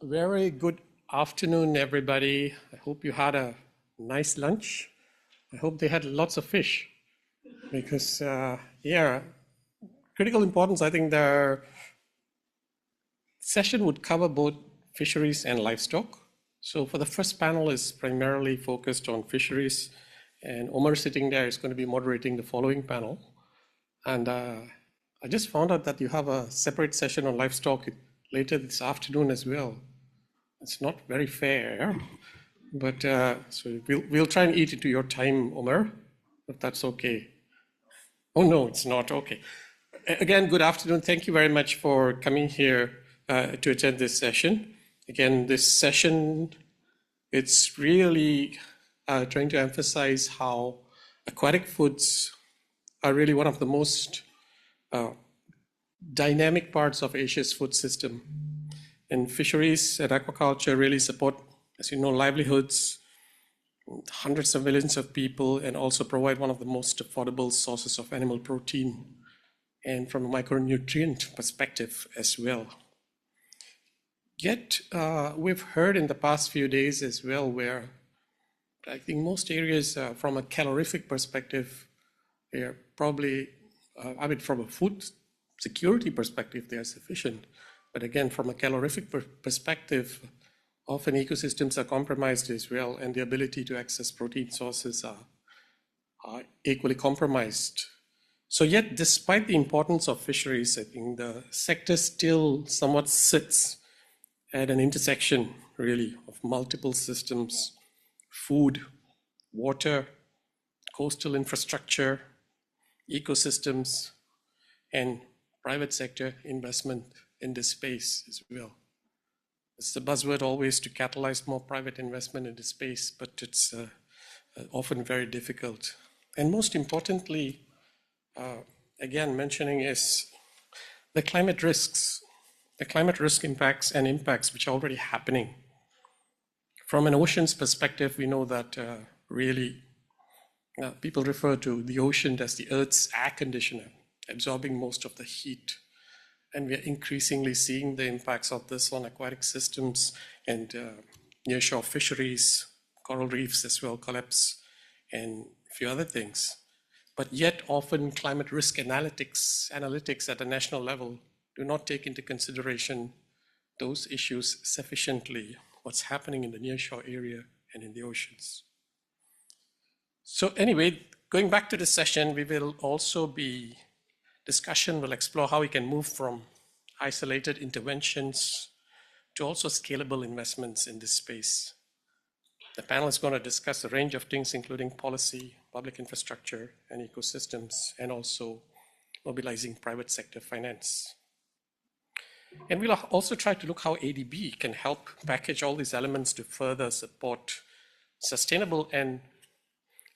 Very good afternoon, everybody. I hope you had a nice lunch. I hope they had lots of fish because, yeah, critical importance. I think the session would cover both fisheries and livestock. So for the first panel is primarily focused on fisheries, and Omar sitting there is going to be moderating the following panel. And I just found out that you have a separate session on livestock later this afternoon as well. It's not very fair, but so we'll try and eat into your time, Omar, if that's okay. Oh no, it's not okay. Again, good afternoon. Thank you very much for coming here to attend this session. Again, this session, it's really trying to emphasize how aquatic foods are really one of the most dynamic parts of Asia's food system. And fisheries and aquaculture really support, as you know, livelihoods, hundreds of millions of people, and also provide one of the most affordable sources of animal protein, and from a micronutrient perspective as well. Yet, we've heard in the past few days as well, where I think most areas from a calorific perspective, they're probably, from a food security perspective, they are sufficient. But again, from a calorific perspective, often ecosystems are compromised as well, and the ability to access protein sources are equally compromised. So yet, despite the importance of fisheries, I think the sector still somewhat sits at an intersection, really, of multiple systems: food, water, coastal infrastructure, ecosystems, and private sector investment in this space as well. It's the buzzword always to catalyze more private investment in this space, but it's often very difficult. And most importantly, again, mentioning is the climate risks, the climate risk impacts and impacts which are already happening. From an ocean's perspective, we know that really people refer to the ocean as the Earth's air conditioner, absorbing most of the heat. And we are increasingly seeing the impacts of this on aquatic systems and nearshore fisheries, coral reefs as well collapse, and a few other things. But yet often climate risk analytics at a national level do not take into consideration those issues sufficiently, what's happening in the nearshore area and in the oceans. So anyway, going back to the session, we will also be discussion will explore how we can move from isolated interventions to also scalable investments in this space. The panel is going to discuss a range of things, including policy, public infrastructure, and ecosystems, and also mobilizing private sector finance. And we'll also try to look how ADB can help package all these elements to further support sustainable and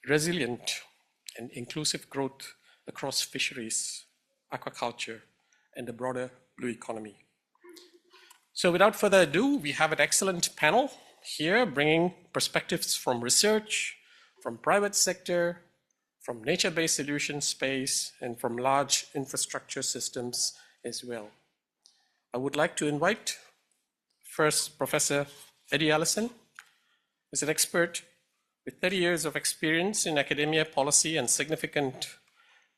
resilient and inclusive growth across fisheries, aquaculture, and the broader blue economy. So without further ado, we have an excellent panel here bringing perspectives from research, from private sector, from nature-based solution space, and from large infrastructure systems as well. I would like to invite first Professor Eddie Allison, who's an expert with 30 years of experience in academia, policy, and significant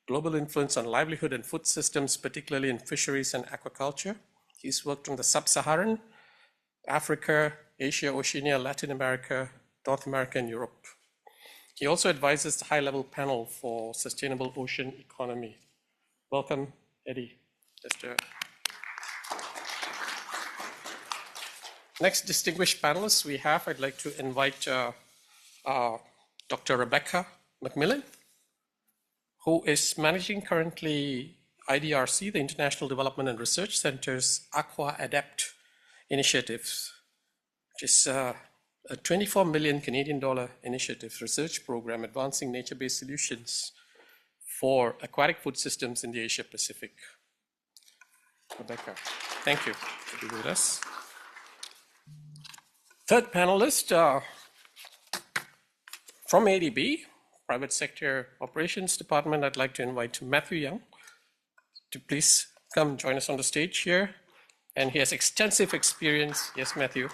global influence on livelihood and food systems, particularly in fisheries and aquaculture. He's worked on the sub-Saharan, Africa, Asia, Oceania, Latin America, North America, and Europe. He also advises the high-level panel for sustainable ocean economy. Welcome, Eddie. Next distinguished panelists we have, I'd like to invite Dr. Rebecca McMillan, who is managing currently IDRC, the International Development and Research Center's Aqua-Adapt initiatives, which is a 24 million Canadian dollar initiative research program advancing nature-based solutions for aquatic food systems in the Asia Pacific. Rebecca, thank you for being with us. Third panelist from ADB, Private Sector Operations Department, I'd like to invite Matthew Young to please come join us on the stage here. And he has extensive experience, yes, Matthew,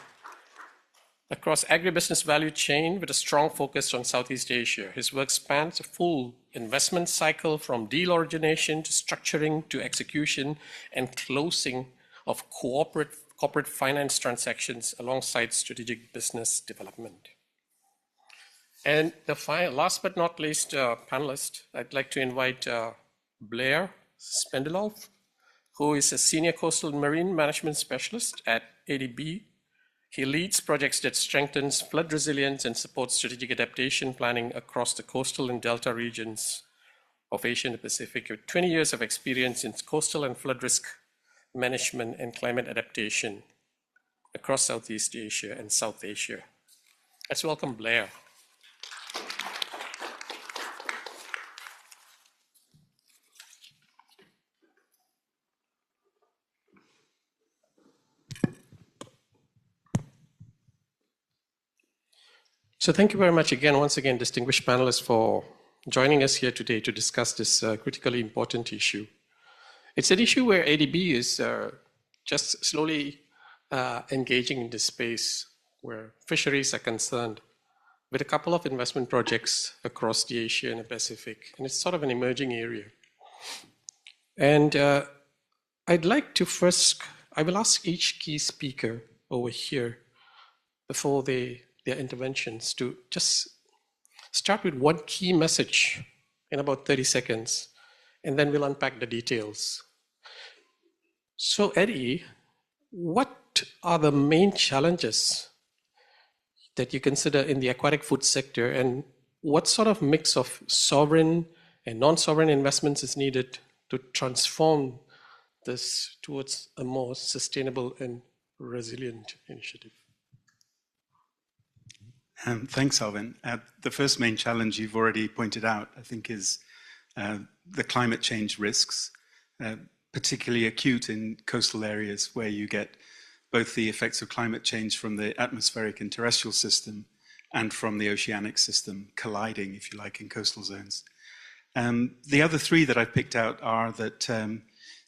across agribusiness value chain with a strong focus on Southeast Asia. His work spans a full investment cycle from deal origination to structuring to execution and closing of corporate finance transactions alongside strategic business development. And the last but not least panelist, I'd like to invite Blair Spendelov, who is a senior coastal marine management specialist at ADB. He leads projects that strengthens flood resilience and supports strategic adaptation planning across the coastal and delta regions of Asia and the Pacific, with 20 years of experience in coastal and flood risk management and climate adaptation across Southeast Asia and South Asia. Let's welcome Blair. So thank you very much again, once again, distinguished panelists, for joining us here today to discuss this critically important issue. It's an issue where ADB is just slowly engaging in this space where fisheries are concerned, with a couple of investment projects across the Asia and the Pacific, and it's sort of an emerging area. And I'd like to first, I will ask each key speaker over here before their interventions to just start with one key message in about 30 seconds, and then we'll unpack the details. So Eddie, what are the main challenges that you consider in the aquatic food sector, and what sort of mix of sovereign and non-sovereign investments is needed to transform this towards a more sustainable and resilient initiative? Thanks, Alvin. The first main challenge you've already pointed out, I think, is the climate change risks, particularly acute in coastal areas where you get both the effects of climate change from the atmospheric and terrestrial system and from the oceanic system colliding, if you like, in coastal zones. The other three that I've picked out are that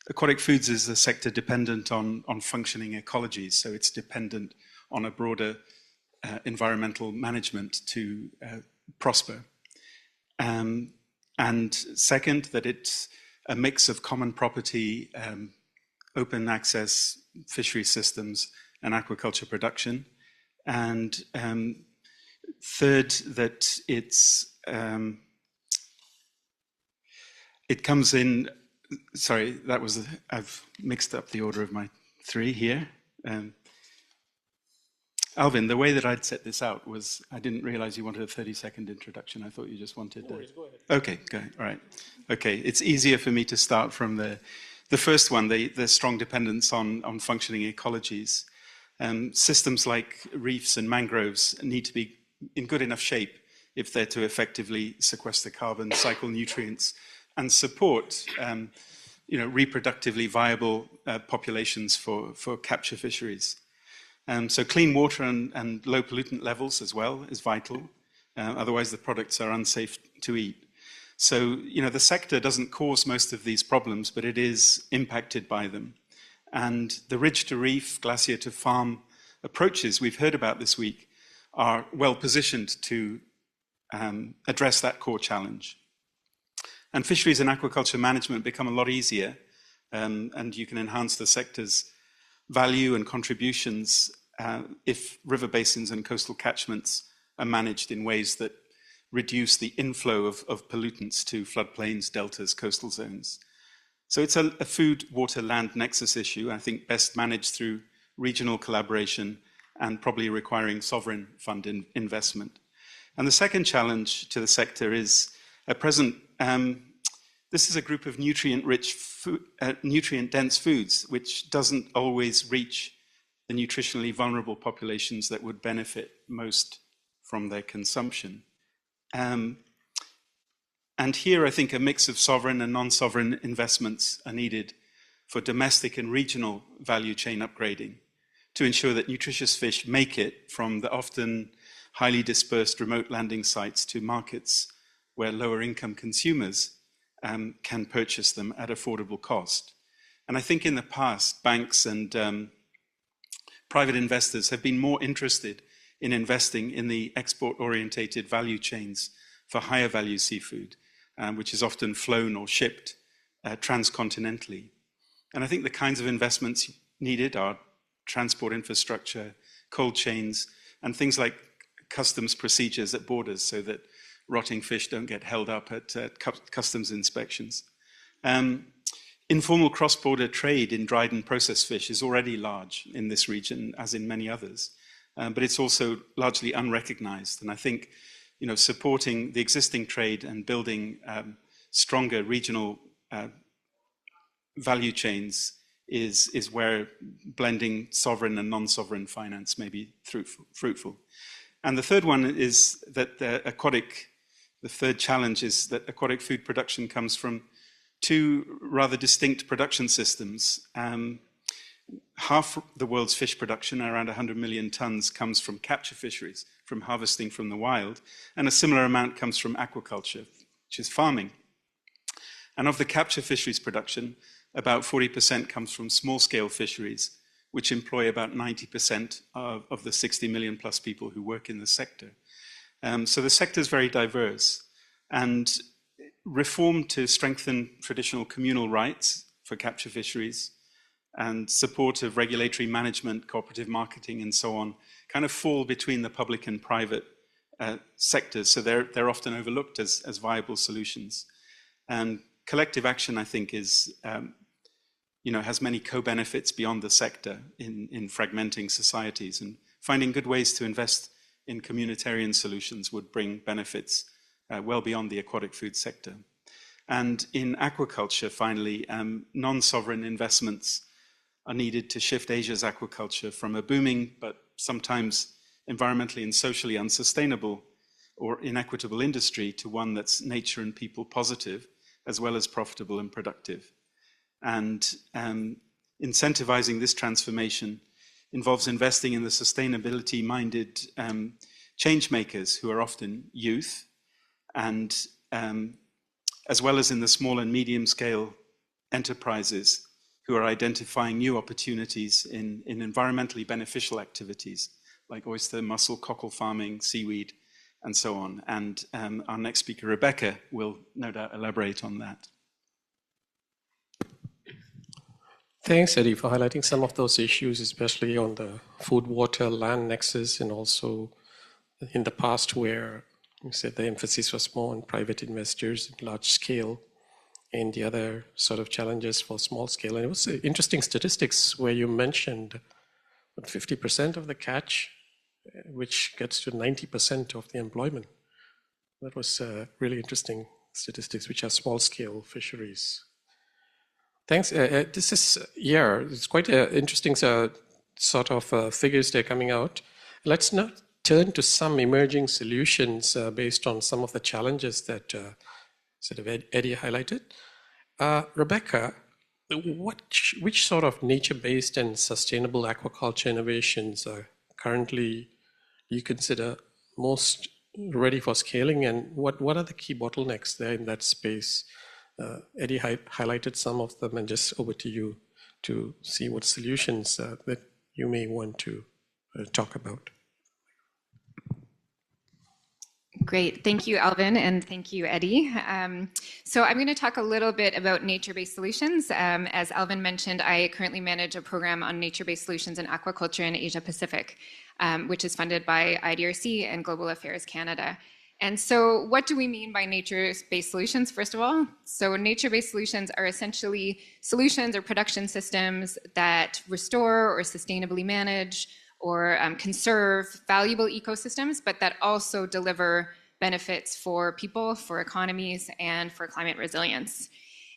aquatic foods is a sector dependent on functioning ecologies, so it's dependent on a broader environmental management to prosper. And second, that it's a mix of common property, open access fishery systems, and aquaculture production. And third, that it comes in, sorry, I've mixed up the order of my three here. Alvin, the way that I'd set this out was, I didn't realize you wanted a 30-second introduction. I thought you just wanted... No worries, go ahead. Okay, go ahead. All right. Okay, it's easier for me to start from the first one, the strong dependence on functioning ecologies. Systems like reefs and mangroves need to be in good enough shape if they're to effectively sequester carbon, cycle nutrients, and support reproductively viable populations for capture fisheries. So clean water and low pollutant levels as well is vital. Otherwise, the products are unsafe to eat. So, the sector doesn't cause most of these problems, but it is impacted by them. And the ridge to reef, glacier to farm approaches we've heard about this week are well positioned to address that core challenge. And fisheries and aquaculture management become a lot easier, and you can enhance the sector's value and contributions if river basins and coastal catchments are managed in ways that reduce the inflow of pollutants to floodplains, deltas, coastal zones. So it's a food, water, land nexus issue, I think best managed through regional collaboration and probably requiring sovereign fund investment. And the second challenge to the sector is at present, this is a group of nutrient-rich, nutrient-dense foods, which doesn't always reach the nutritionally vulnerable populations that would benefit most from their consumption. And here, I think a mix of sovereign and non-sovereign investments are needed for domestic and regional value chain upgrading to ensure that nutritious fish make it from the often highly dispersed remote landing sites to markets where lower income consumers can purchase them at affordable cost. And I think in the past, banks and private investors have been more interested in investing in the export-orientated value chains for higher value seafood, which is often flown or shipped transcontinentally. And I think the kinds of investments needed are transport infrastructure, cold chains, and things like customs procedures at borders so that rotting fish don't get held up at customs inspections. Informal cross-border trade in dried and processed fish is already large in this region, as in many others, but it's also largely unrecognized. And I think, supporting the existing trade and building stronger regional value chains is where blending sovereign and non-sovereign finance may be fruitful. And the third one is that the third challenge is that aquatic food production comes from two rather distinct production systems. Half the world's fish production, around 100 million tons, comes from capture fisheries, from harvesting from the wild, and a similar amount comes from aquaculture, which is farming. And of the capture fisheries production, about 40% comes from small-scale fisheries, which employ about 90% of the 60 million plus people who work in the sector. So the sector is very diverse. And reform to strengthen traditional communal rights for capture fisheries and support of regulatory management, cooperative marketing, and so on, kind of fall between the public and private sectors. So they're often overlooked as viable solutions. And collective action, I think, has many co-benefits beyond the sector in fragmenting societies, and finding good ways to invest in communitarian solutions would bring benefits well beyond the aquatic food sector. And in aquaculture, finally, non-sovereign investments are needed to shift Asia's aquaculture from a booming but sometimes environmentally and socially unsustainable or inequitable industry to one that's nature and people positive, as well as profitable and productive. And incentivizing this transformation involves investing in the sustainability-minded change makers who are often youth, and as well as in the small and medium-scale enterprises who are identifying new opportunities in environmentally beneficial activities like oyster, mussel, cockle farming, seaweed, and so on. And our next speaker, Rebecca, will no doubt elaborate on that. Thanks, Eddie, for highlighting some of those issues, especially on the food, water, land nexus, and also in the past where you said the emphasis was more on private investors at large scale, and the other sort of challenges for small scale. And it was interesting statistics where you mentioned that 50% of the catch, which gets to 90% of the employment. That was really interesting statistics, which are small scale fisheries. Thanks. This is, it's quite interesting sort of figures that are coming out. Let's now turn to some emerging solutions based on some of the challenges that sort of Eddie highlighted. Rebecca, which sort of nature-based and sustainable aquaculture innovations are currently you consider most ready for scaling, and what are the key bottlenecks there in that space? Eddie highlighted some of them, and just over to you to see what solutions that you may want to talk about. Great. Thank you, Alvin, and thank you, Eddie. So I'm going to talk a little bit about nature-based solutions. As Alvin mentioned, I currently manage a program on nature-based solutions in aquaculture in Asia Pacific, which is funded by IDRC and Global Affairs Canada. And so what do we mean by nature-based solutions, first of all? So nature-based solutions are essentially solutions or production systems that restore or sustainably manage or conserve valuable ecosystems, but that also deliver benefits for people, for economies, and for climate resilience.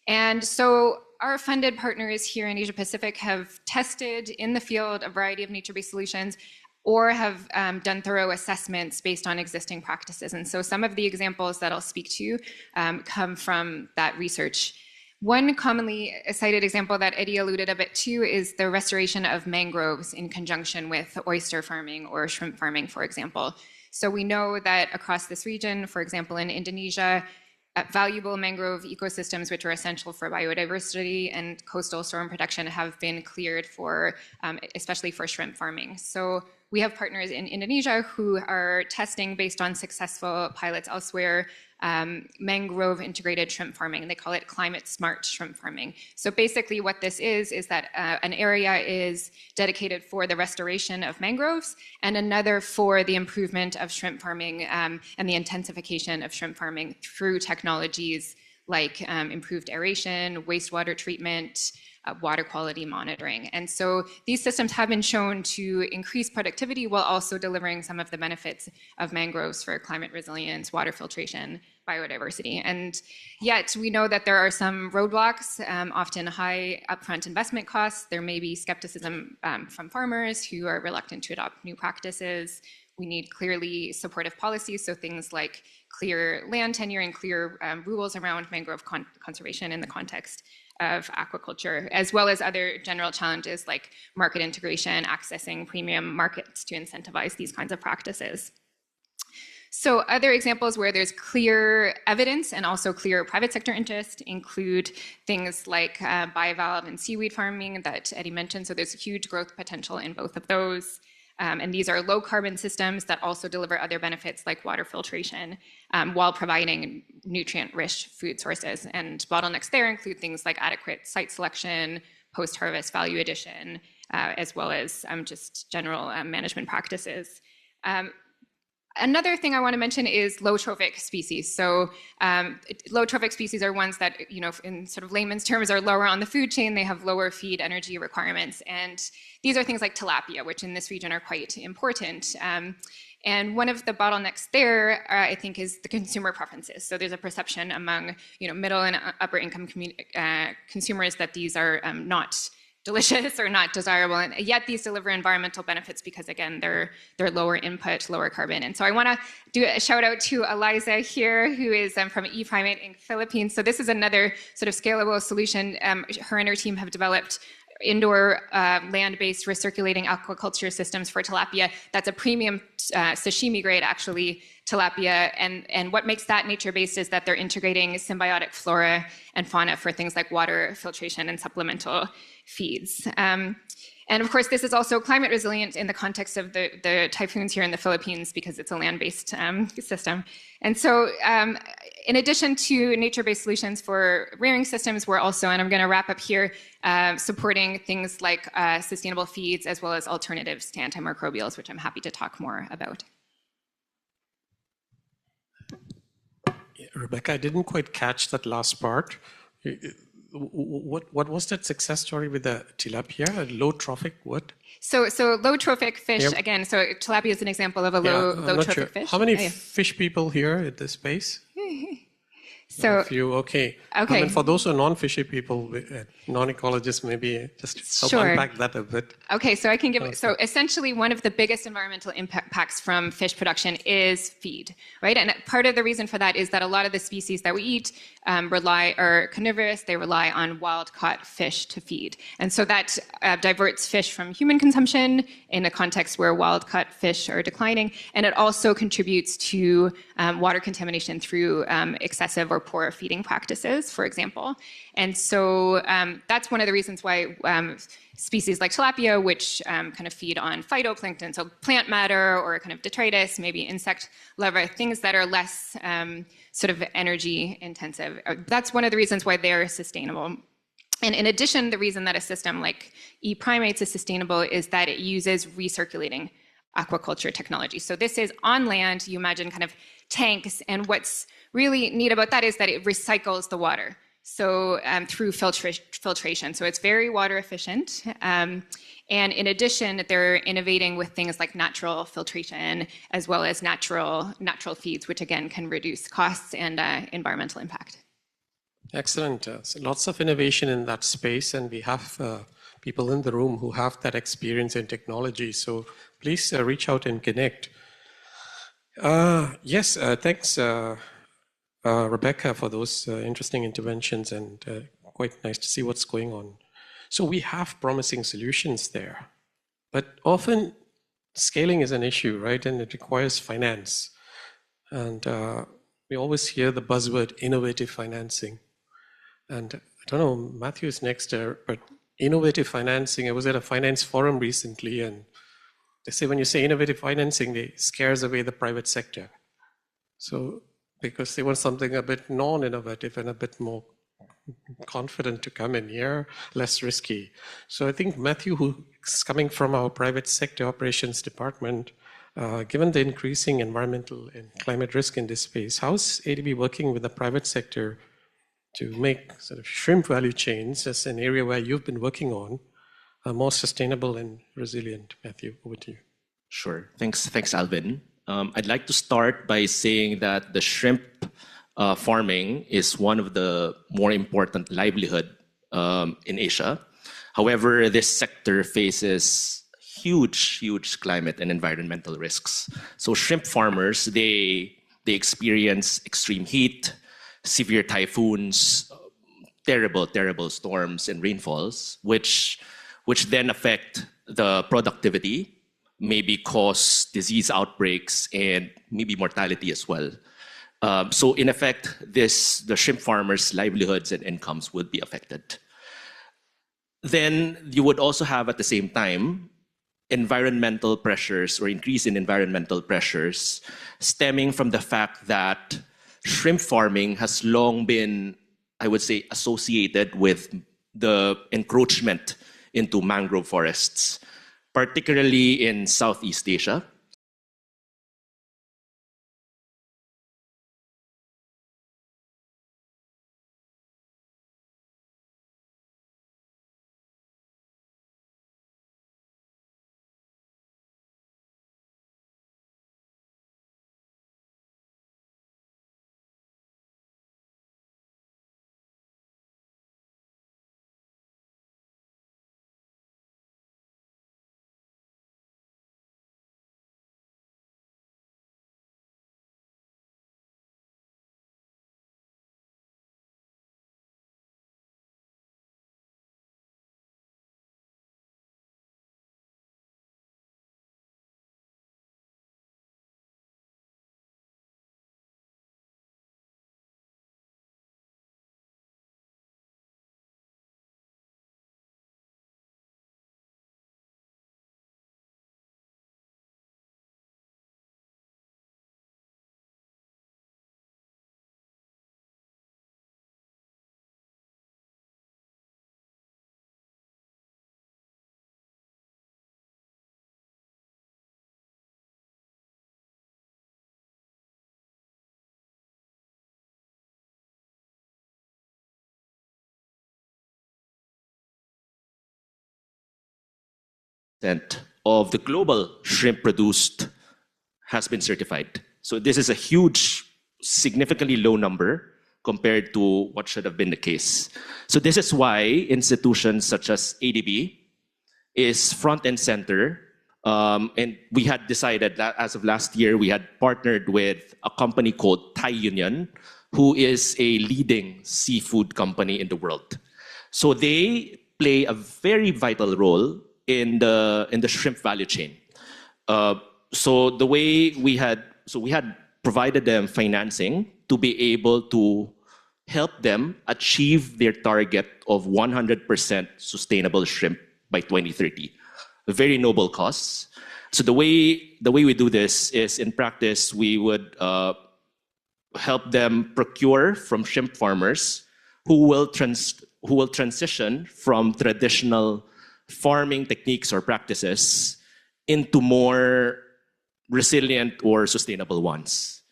And so our funded partners here in Asia Pacific have tested in the field a variety of nature-based solutions or have done thorough assessments based on existing practices. And so some of the examples that I'll speak to come from that research. One commonly cited example that Eddie alluded a bit to is the restoration of mangroves in conjunction with oyster farming or shrimp farming, for example. So we know that across this region, for example, in Indonesia, valuable mangrove ecosystems, which are essential for biodiversity and coastal storm protection, have been cleared for, especially for shrimp farming. So we have partners in Indonesia who are testing, based on successful pilots elsewhere, mangrove integrated shrimp farming. They call it climate smart shrimp farming. So basically what this is that an area is dedicated for the restoration of mangroves and another for the improvement of shrimp farming and the intensification of shrimp farming through technologies like improved aeration, wastewater treatment, water quality monitoring. And so these systems have been shown to increase productivity while also delivering some of the benefits of mangroves for climate resilience, water filtration, biodiversity. And yet we know that there are some roadblocks, often high upfront investment costs. There may be skepticism from farmers who are reluctant to adopt new practices. We need clearly supportive policies, so things like clear land tenure and clear rules around mangrove conservation in the context of aquaculture, as well as other general challenges like market integration, accessing premium markets to incentivize these kinds of practices. So other examples where there's clear evidence and also clear private sector interest include things like bivalve and seaweed farming that Eddie mentioned. So there's huge growth potential in both of those. And these are low carbon systems that also deliver other benefits like water filtration while providing nutrient-rich food sources. And bottlenecks there include things like adequate site selection, post-harvest value addition, as well as just general management practices. Another thing I want to mention is low trophic species. So low trophic species are ones that, in sort of layman's terms, are lower on the food chain. They have lower feed energy requirements. And these are things like tilapia, which in this region are quite important. And one of the bottlenecks there, I think, is the consumer preferences. So there's a perception among, middle and upper income consumers that these are not delicious or not desirable, and yet these deliver environmental benefits because, again, they're lower input, lower carbon. And so I want to do a shout out to Eliza here, who is from ePrimate in Philippines. So this is another sort of scalable solution. Her and her team have developed indoor land-based recirculating aquaculture systems for tilapia. That's a premium sashimi grade, actually, tilapia. And what makes that nature-based is that they're integrating symbiotic flora and fauna for things like water filtration and supplemental feeds. And of course, this is also climate resilient in the context of the typhoons here in the Philippines because it's a land-based system. And so in addition to nature-based solutions for rearing systems, we're also, and I'm going to wrap up here, supporting things like sustainable feeds as well as alternatives to antimicrobials, which I'm happy to talk more about. Yeah, Rebecca, I didn't quite catch that last part. What was that success story with the tilapia? Low trophic what? So low trophic fish, Yep. Again, so tilapia is an example of a low trophic fish. How many fish people here at this space? So A few, okay. Okay. I mean, for those who are non-fishy people, non-ecologists, maybe just help Sure. unpack that a bit. Okay, so I can give, so essentially one of the biggest environmental impacts from fish production is feed, right? And part of the reason for that is that a lot of the species that we eat are carnivorous, they rely on wild-caught fish to feed. And so that diverts fish from human consumption in a context where wild-caught fish are declining, and it also contributes to water contamination through excessive or poor feeding practices, for example. And so that's one of the reasons why species like tilapia, which kind of feed on phytoplankton, so plant matter or kind of detritus, maybe insect larvae, things that are less sort of energy intensive. That's one of the reasons why they're sustainable. And in addition, the reason that a system like ePrimates is sustainable is that it uses recirculating aquaculture technology. So this is on land, you imagine kind of tanks, and what's really neat about that is that it recycles the water. So through filtration. So it's very water efficient. And in addition, they're innovating with things like natural filtration as well as natural feeds, which again can reduce costs and environmental impact. Excellent. So lots of innovation in that space, and we have people in the room who have that experience in technology. So please reach out and connect. Yes, thanks, Rebecca, for those interesting interventions, and quite nice to see what's going on. So we have promising solutions there, but often scaling is an issue, right? And it requires finance. And we always hear the buzzword innovative financing. And I don't know, Matthew is next there, but innovative financing, I was at a finance forum recently, and they say when you say innovative financing, it scares away the private sector. So, because they want something a bit non-innovative and a bit more confident to come in here, less risky. So I think Matthew, who's coming from our private sector operations department, given the increasing environmental and climate risk in this space, how's ADB working with the private sector to make sort of shrimp value chains, as an area where you've been working on, more sustainable and resilient? Matthew, over to you. Sure. Thanks, Alvin. I'd like to start by saying that the shrimp farming is one of the more important livelihood in Asia. However, this sector faces huge climate and environmental risks. So shrimp farmers, they experience extreme heat, severe typhoons, terrible storms and rainfalls, which then affect the productivity, maybe cause disease outbreaks and maybe mortality as well. So in effect, the shrimp farmers' livelihoods and incomes would be affected. Then you would also have at the same time environmental pressures or increase in environmental pressures stemming from the fact that shrimp farming has long been, I would say, associated with the encroachment into mangrove forests, particularly in Southeast Asia. Of the global shrimp produced has been certified. So this is a huge, significantly low number compared to what should have been the case. So this is why institutions such as ADB is front and center. And we had decided that as of last year, we had partnered with a company called Thai Union, who is a leading seafood company in the world. So they play a very vital role in the shrimp value chain. So we had provided them financing to be able to help them achieve their target of 100% sustainable shrimp by 2030. A very noble cause. So the way we do this is, in practice, we would help them procure from shrimp farmers who will transition from traditional farming techniques or practices into more resilient or sustainable ones.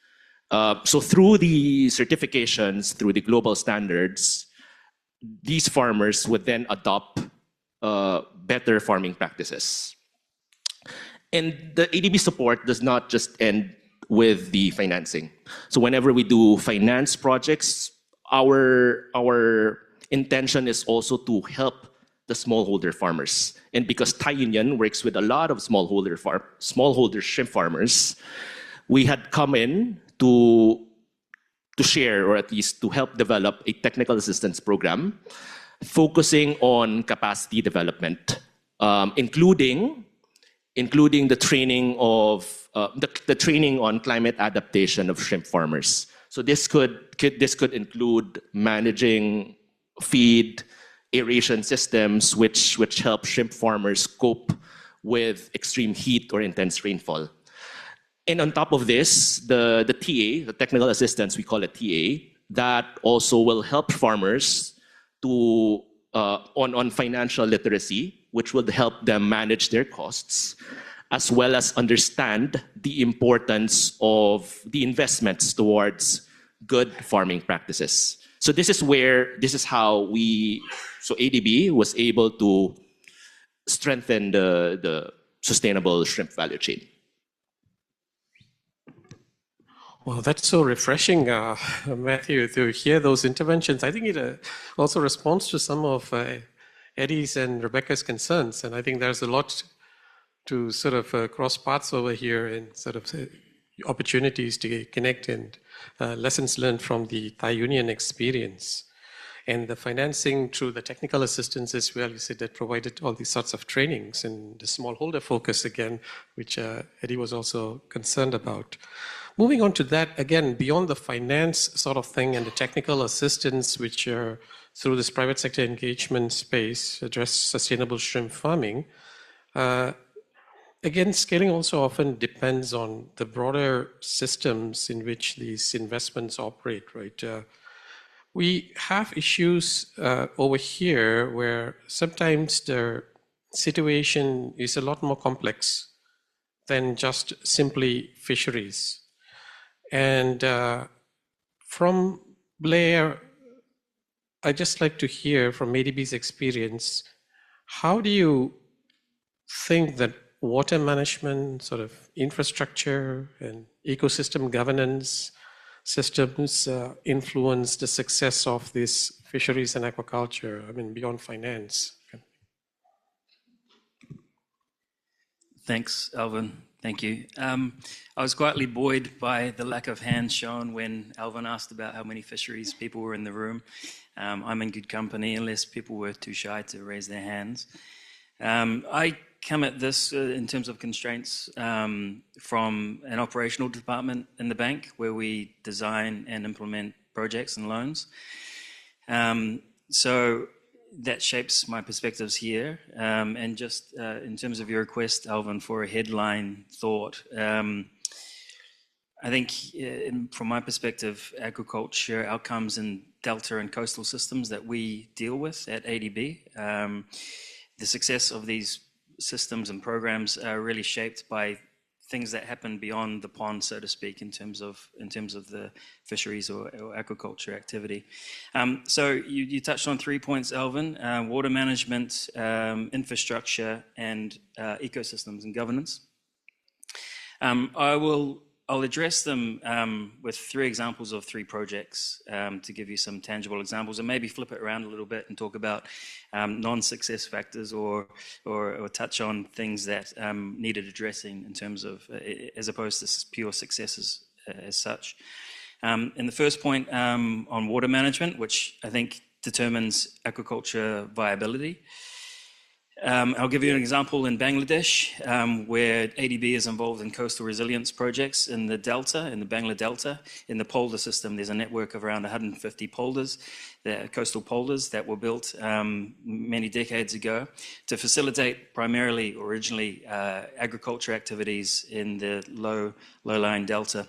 So through the certifications, through the global standards, these farmers would then adopt better farming practices. And the ADB support does not just end with the financing. So whenever we do finance projects, our intention is also to help the smallholder farmers. And because Thai Union works with a lot of smallholder shrimp farmers, we had come in to share, or at least to help develop, a technical assistance program focusing on capacity development, including the training of the training on climate adaptation of shrimp farmers. So this could include managing feed, aeration systems, which help shrimp farmers cope with extreme heat or intense rainfall. And on top of this, the TA, the technical assistance, we call it TA, that also will help farmers to on financial literacy, which will help them manage their costs, as well as understand the importance of the investments towards good farming practices. So this is how ADB was able to strengthen the sustainable shrimp value chain. Well, that's so refreshing, Matthew, to hear those interventions. I think it also responds to some of Eddie's and Rebecca's concerns, and I think there's a lot to sort of cross paths over here and sort of opportunities to connect and lessons learned from the Thai Union experience. And the financing through the technical assistance as well, you said that provided all these sorts of trainings and the smallholder focus again, which Eddie was also concerned about. Moving on to that, again, beyond the finance sort of thing and the technical assistance, which through this private sector engagement space address sustainable shrimp farming, again, scaling also often depends on the broader systems in which these investments operate, right? We have issues over here where sometimes the situation is a lot more complex than just simply fisheries. And from Blair, I'd just like to hear from ADB's experience, how do you think that water management, sort of infrastructure and ecosystem governance systems influence the success of this fisheries and aquaculture, I mean, beyond finance? Thanks, Alvin. Thank you. I was quietly buoyed by the lack of hands shown when Alvin asked about how many fisheries people were in the room. I'm in good company unless people were too shy to raise their hands. I come at this in terms of constraints from an operational department in the bank where we design and implement projects and loans. So that shapes my perspectives here. And just in terms of your request, Alvin, for a headline thought, I think from my perspective, agriculture outcomes in delta and coastal systems that we deal with at ADB, the success of these systems and programs are really shaped by things that happen beyond the pond, so to speak, in terms of the fisheries or aquaculture activity. So you touched on 3 points, Alvin: water management, infrastructure, and ecosystems and governance. I'll address them with 3 examples of 3 projects to give you some tangible examples, and maybe flip it around a little bit and talk about non-success factors or touch on things that needed addressing in terms of, as opposed to pure successes as such. And the first point on water management, which I think determines aquaculture viability. I'll give you an example in Bangladesh, where ADB is involved in coastal resilience projects in the Delta, in the Bangla Delta. In the polder system, there's a network of around 150 polders, coastal polders that were built many decades ago to facilitate primarily, originally, agriculture activities in the low-lying Delta.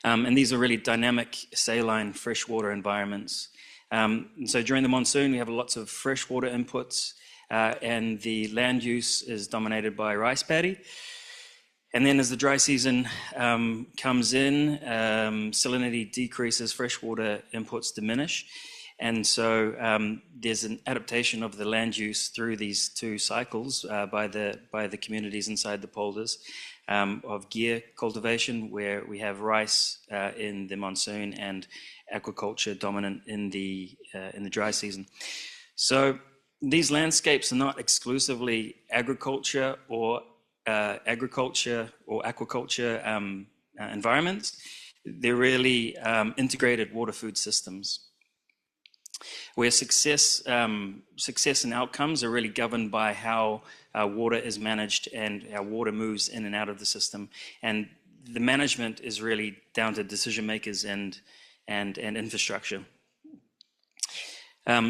And these are really dynamic saline freshwater environments. And so during the monsoon, we have lots of freshwater inputs, and the land use is dominated by rice paddy. And then as the dry season comes in, salinity decreases, freshwater inputs diminish. And so there's an adaptation of the land use through these 2 cycles by the communities inside the polders of gear cultivation, where we have rice in the monsoon and aquaculture dominant in the dry season. So these landscapes are not exclusively agriculture or aquaculture environments. They're really integrated water food systems, where success and outcomes are really governed by how water is managed and how water moves in and out of the system. And the management is really down to decision makers and infrastructure.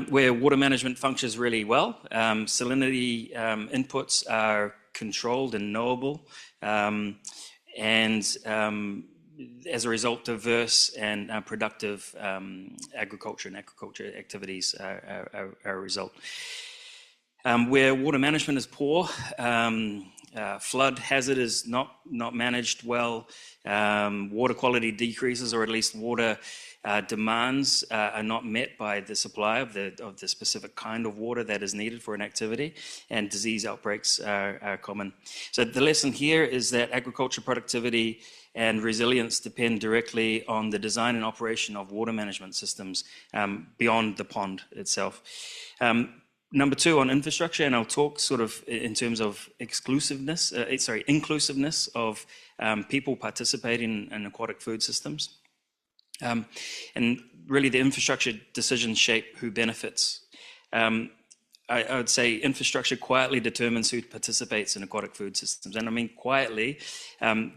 Where water management functions really well, salinity inputs are controlled and knowable, and as a result, diverse and productive agriculture and aquaculture activities are a result. Where water management is poor, flood hazard is not managed well, water quality decreases, or at least water demands are not met by the supply of the specific kind of water that is needed for an activity, and disease outbreaks are common. So the lesson here is that agriculture productivity and resilience depend directly on the design and operation of water management systems beyond the pond itself. Number two, on infrastructure, and I'll talk sort of in terms of inclusiveness of people participating in aquatic food systems. And really the infrastructure decisions shape who benefits. I would say infrastructure quietly determines who participates in aquatic food systems. And I mean quietly, I'm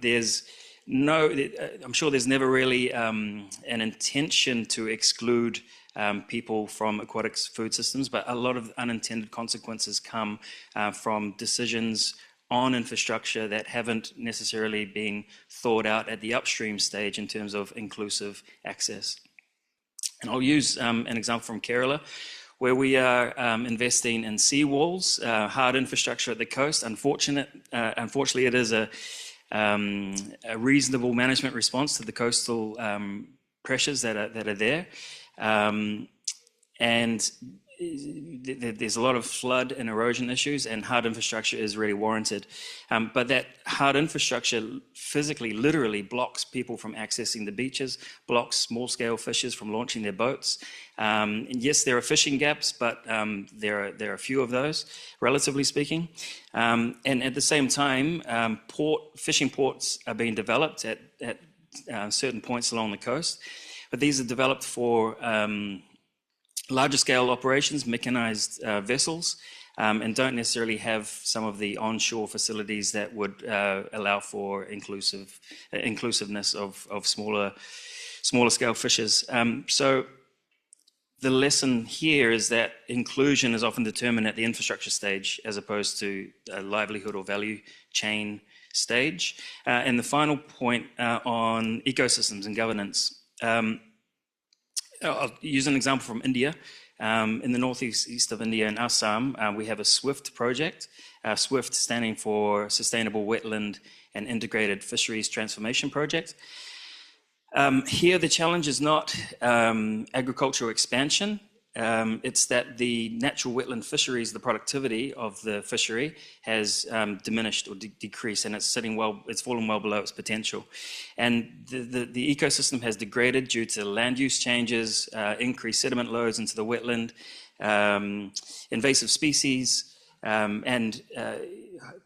sure there's never really an intention to exclude people from aquatic food systems, but a lot of unintended consequences come from decisions on infrastructure that haven't necessarily been thought out at the upstream stage in terms of inclusive access. And I'll use an example from Kerala, where we are investing in seawalls, hard infrastructure at the coast. Unfortunately, it is a reasonable management response to the coastal pressures that are there. And there's a lot of flood and erosion issues, and hard infrastructure is really warranted. But that hard infrastructure physically, literally blocks people from accessing the beaches, blocks small-scale fishers from launching their boats. And yes, there are fishing gaps, but there are a few of those, relatively speaking. And at the same time, fishing ports are being developed at certain points along the coast, but these are developed for larger scale operations, mechanized vessels, and don't necessarily have some of the onshore facilities that would allow for inclusiveness of smaller scale fishers. So the lesson here is that inclusion is often determined at the infrastructure stage as opposed to a livelihood or value chain stage. And the final point on ecosystems and governance. I'll use an example from India. In the northeast of India, in Assam, we have a SWIFT project. SWIFT standing for Sustainable Wetland and Integrated Fisheries Transformation Project. Here, the challenge is not agricultural expansion. It's that the natural wetland fisheries, the productivity of the fishery has diminished or decreased, and it's fallen well below its potential. And the ecosystem has degraded due to land use changes, increased sediment loads into the wetland, invasive species, and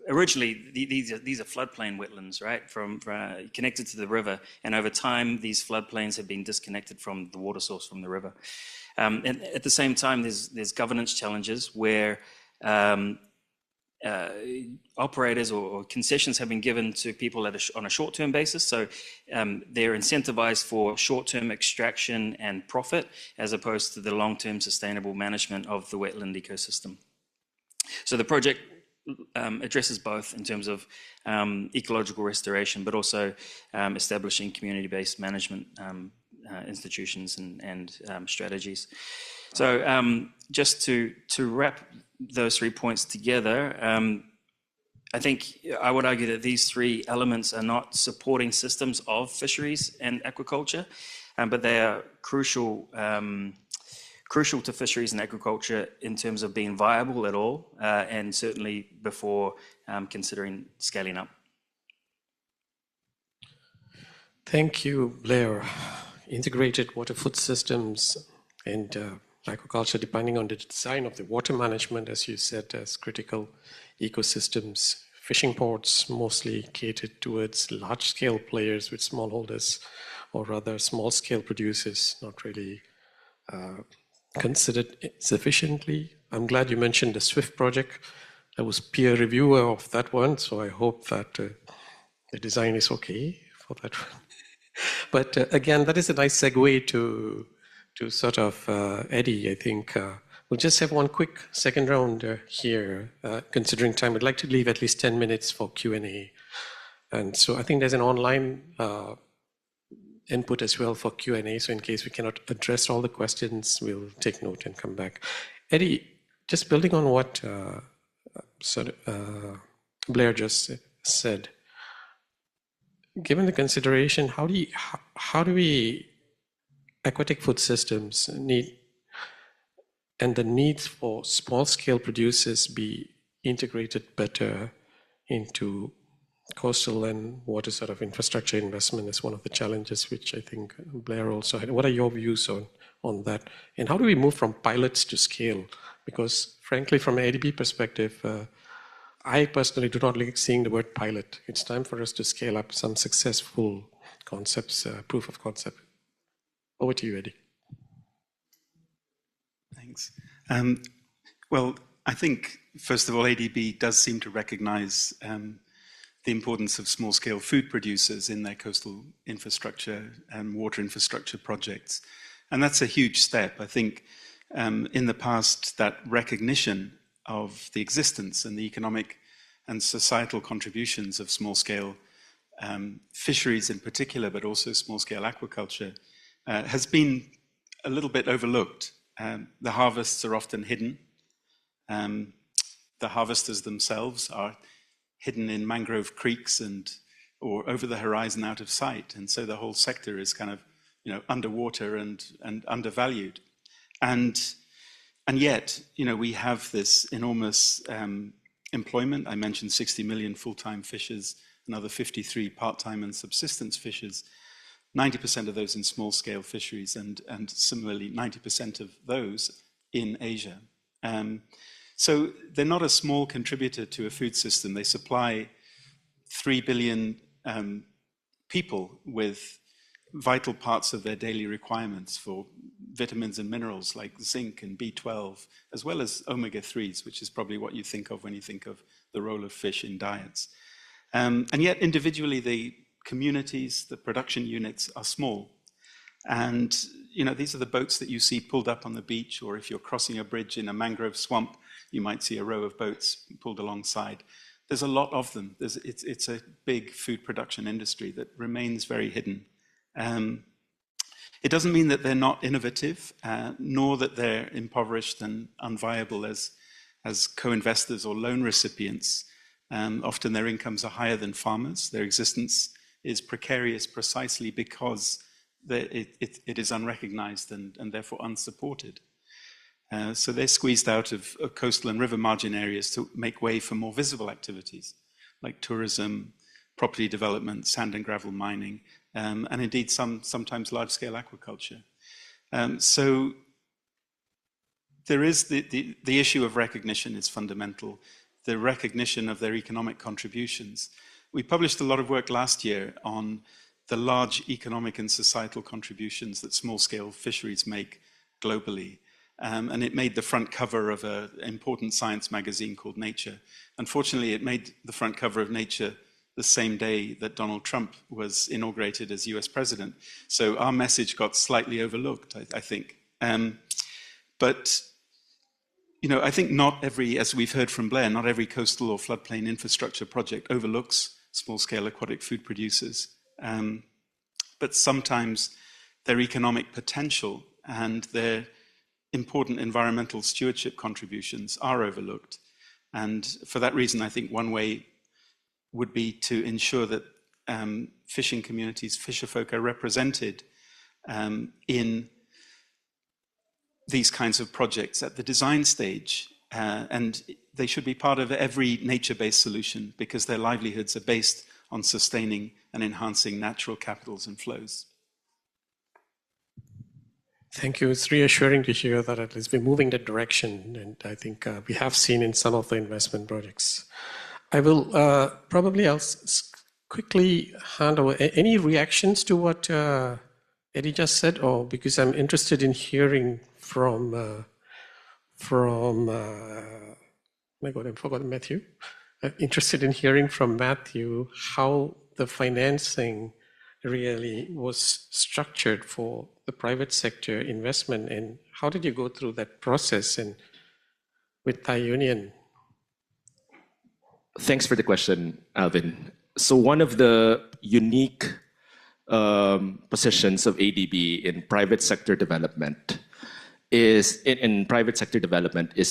originally these are floodplain wetlands, right, from connected to the river, and over time these floodplains have been disconnected from the water source from the river. And at the same time, there's governance challenges where operators or concessions have been given to people on a short-term basis. So they're incentivized for short-term extraction and profit as opposed to the long-term sustainable management of the wetland ecosystem. So the project addresses both in terms of ecological restoration, but also establishing community-based management institutions and strategies. So just to wrap those 3 points together, I think I would argue that these three elements are not supporting systems of fisheries and aquaculture, but they are crucial to fisheries and agriculture in terms of being viable at all, and certainly before considering scaling up. Thank you, Blair. Integrated water food systems and aquaculture, depending on the design of the water management, as you said, as critical ecosystems. Fishing ports mostly catered towards large-scale players with smallholders, or rather small-scale producers, not really considered sufficiently. I'm glad you mentioned the SWIFT project. I was peer reviewer of that one, so I hope that the design is okay for that one. But again, that is a nice segue to sort of Eddie. I think we'll just have one quick second round here. Considering time, I'd like to leave at least 10 minutes for Q&A. And so I think there's an online input as well for Q&A. So in case we cannot address all the questions, we'll take note and come back. Eddie, just building on what Blair just said, given the consideration, how do we aquatic food systems need and the needs for small-scale producers be integrated better into coastal and water sort of infrastructure investment is one of the challenges which I think Blair also had. What are your views on that? And how do we move from pilots to scale? Because frankly, from an ADB perspective, I personally do not like seeing the word pilot. It's time for us to scale up some successful concepts, proof of concept. Over to you, Eddie. Thanks. Well, I think, first of all, ADB does seem to recognize the importance of small-scale food producers in their coastal infrastructure and water infrastructure projects. And that's a huge step. I think in the past, that recognition of the existence and the economic and societal contributions of small-scale fisheries in particular, but also small-scale aquaculture, has been a little bit overlooked. The harvests are often hidden. The harvesters themselves are hidden in mangrove creeks or over the horizon out of sight. And so the whole sector is kind of, underwater and undervalued. And yet, we have this enormous employment. I mentioned 60 million full-time fishers, another 53 part-time and subsistence fishers, 90% of those in small-scale fisheries, and similarly 90% of those in Asia. So they're not a small contributor to a food system. They supply 3 billion people with vital parts of their daily requirements for vitamins and minerals like zinc and B12, as well as omega-3s, which is probably what you think of when you think of the role of fish in diets. And yet individually, the communities, the production units are small. And these are the boats that you see pulled up on the beach, or if you're crossing a bridge in a mangrove swamp, you might see a row of boats pulled alongside. There's a lot of them. It's a big food production industry that remains very hidden. It doesn't mean that they're not innovative, nor that they're impoverished and unviable as co-investors or loan recipients. Often their incomes are higher than farmers. Their existence is precarious precisely because it is unrecognized and therefore unsupported. So they're squeezed out of coastal and river margin areas to make way for more visible activities like tourism, property development, sand and gravel mining, and indeed sometimes large-scale aquaculture. So there is the issue of recognition is fundamental, the recognition of their economic contributions. We published a lot of work last year on the large economic and societal contributions that small-scale fisheries make globally. And it made the front cover of an important science magazine called Nature. Unfortunately, it made the front cover of Nature the same day that Donald Trump was inaugurated as US president. So our message got slightly overlooked, I think. But I think not every, as we've heard from Blair, not every coastal or floodplain infrastructure project overlooks small-scale aquatic food producers. But sometimes their economic potential and their important environmental stewardship contributions are overlooked. And for that reason, I think one way would be to ensure that fishing communities, fisherfolk are represented in these kinds of projects at the design stage. And they should be part of every nature-based solution because their livelihoods are based on sustaining and enhancing natural capitals and flows. Thank you. It's reassuring to hear that at least we're moving that direction, and I think we have seen in some of the investment projects. I will I'll quickly hand over. Any reactions to what Eddie just said, or because I'm interested in hearing from my God, I forgot Matthew. I'm interested in hearing from Matthew how the financing really was structured for the private sector investment, and how did you go through that process and with Thai Union? Thanks for the question, Alvin. So one of the unique positions of ADB in private sector development is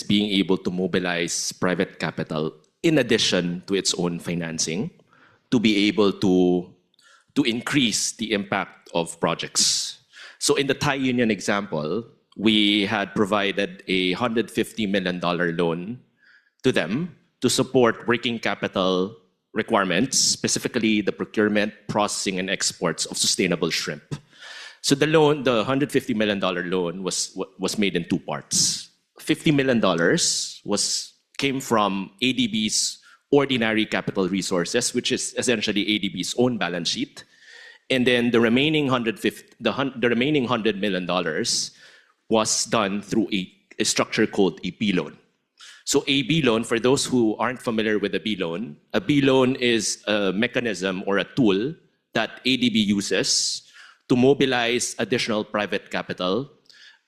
being able to mobilize private capital in addition to its own financing to be able to increase the impact of projects. So in the Thai Union example, we had provided a $150 million loan to them to support working capital requirements, specifically the procurement, processing, and exports of sustainable shrimp. So the loan, the $150 million loan was made in two parts. $50 million came from ADB's ordinary capital resources, which is essentially ADB's own balance sheet. And then the remaining $100 million was done through a structure called a B loan. So a B loan, for those who aren't familiar with a B loan is a mechanism or a tool that ADB uses to mobilize additional private capital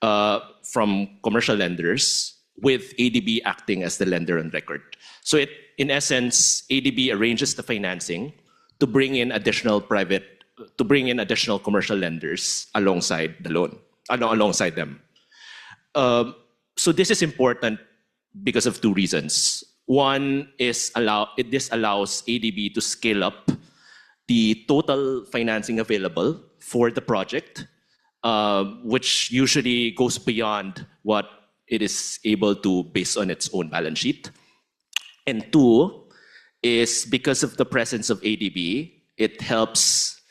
from commercial lenders, with ADB acting as the lender on record. So in essence, ADB arranges the financing to bring in additional commercial lenders alongside the loan, alongside them. So this is important because of two reasons. One is this allows ADB to scale up the total financing available for the project, which usually goes beyond what it is able to based on its own balance sheet. And two is because of the presence of ADB, it helps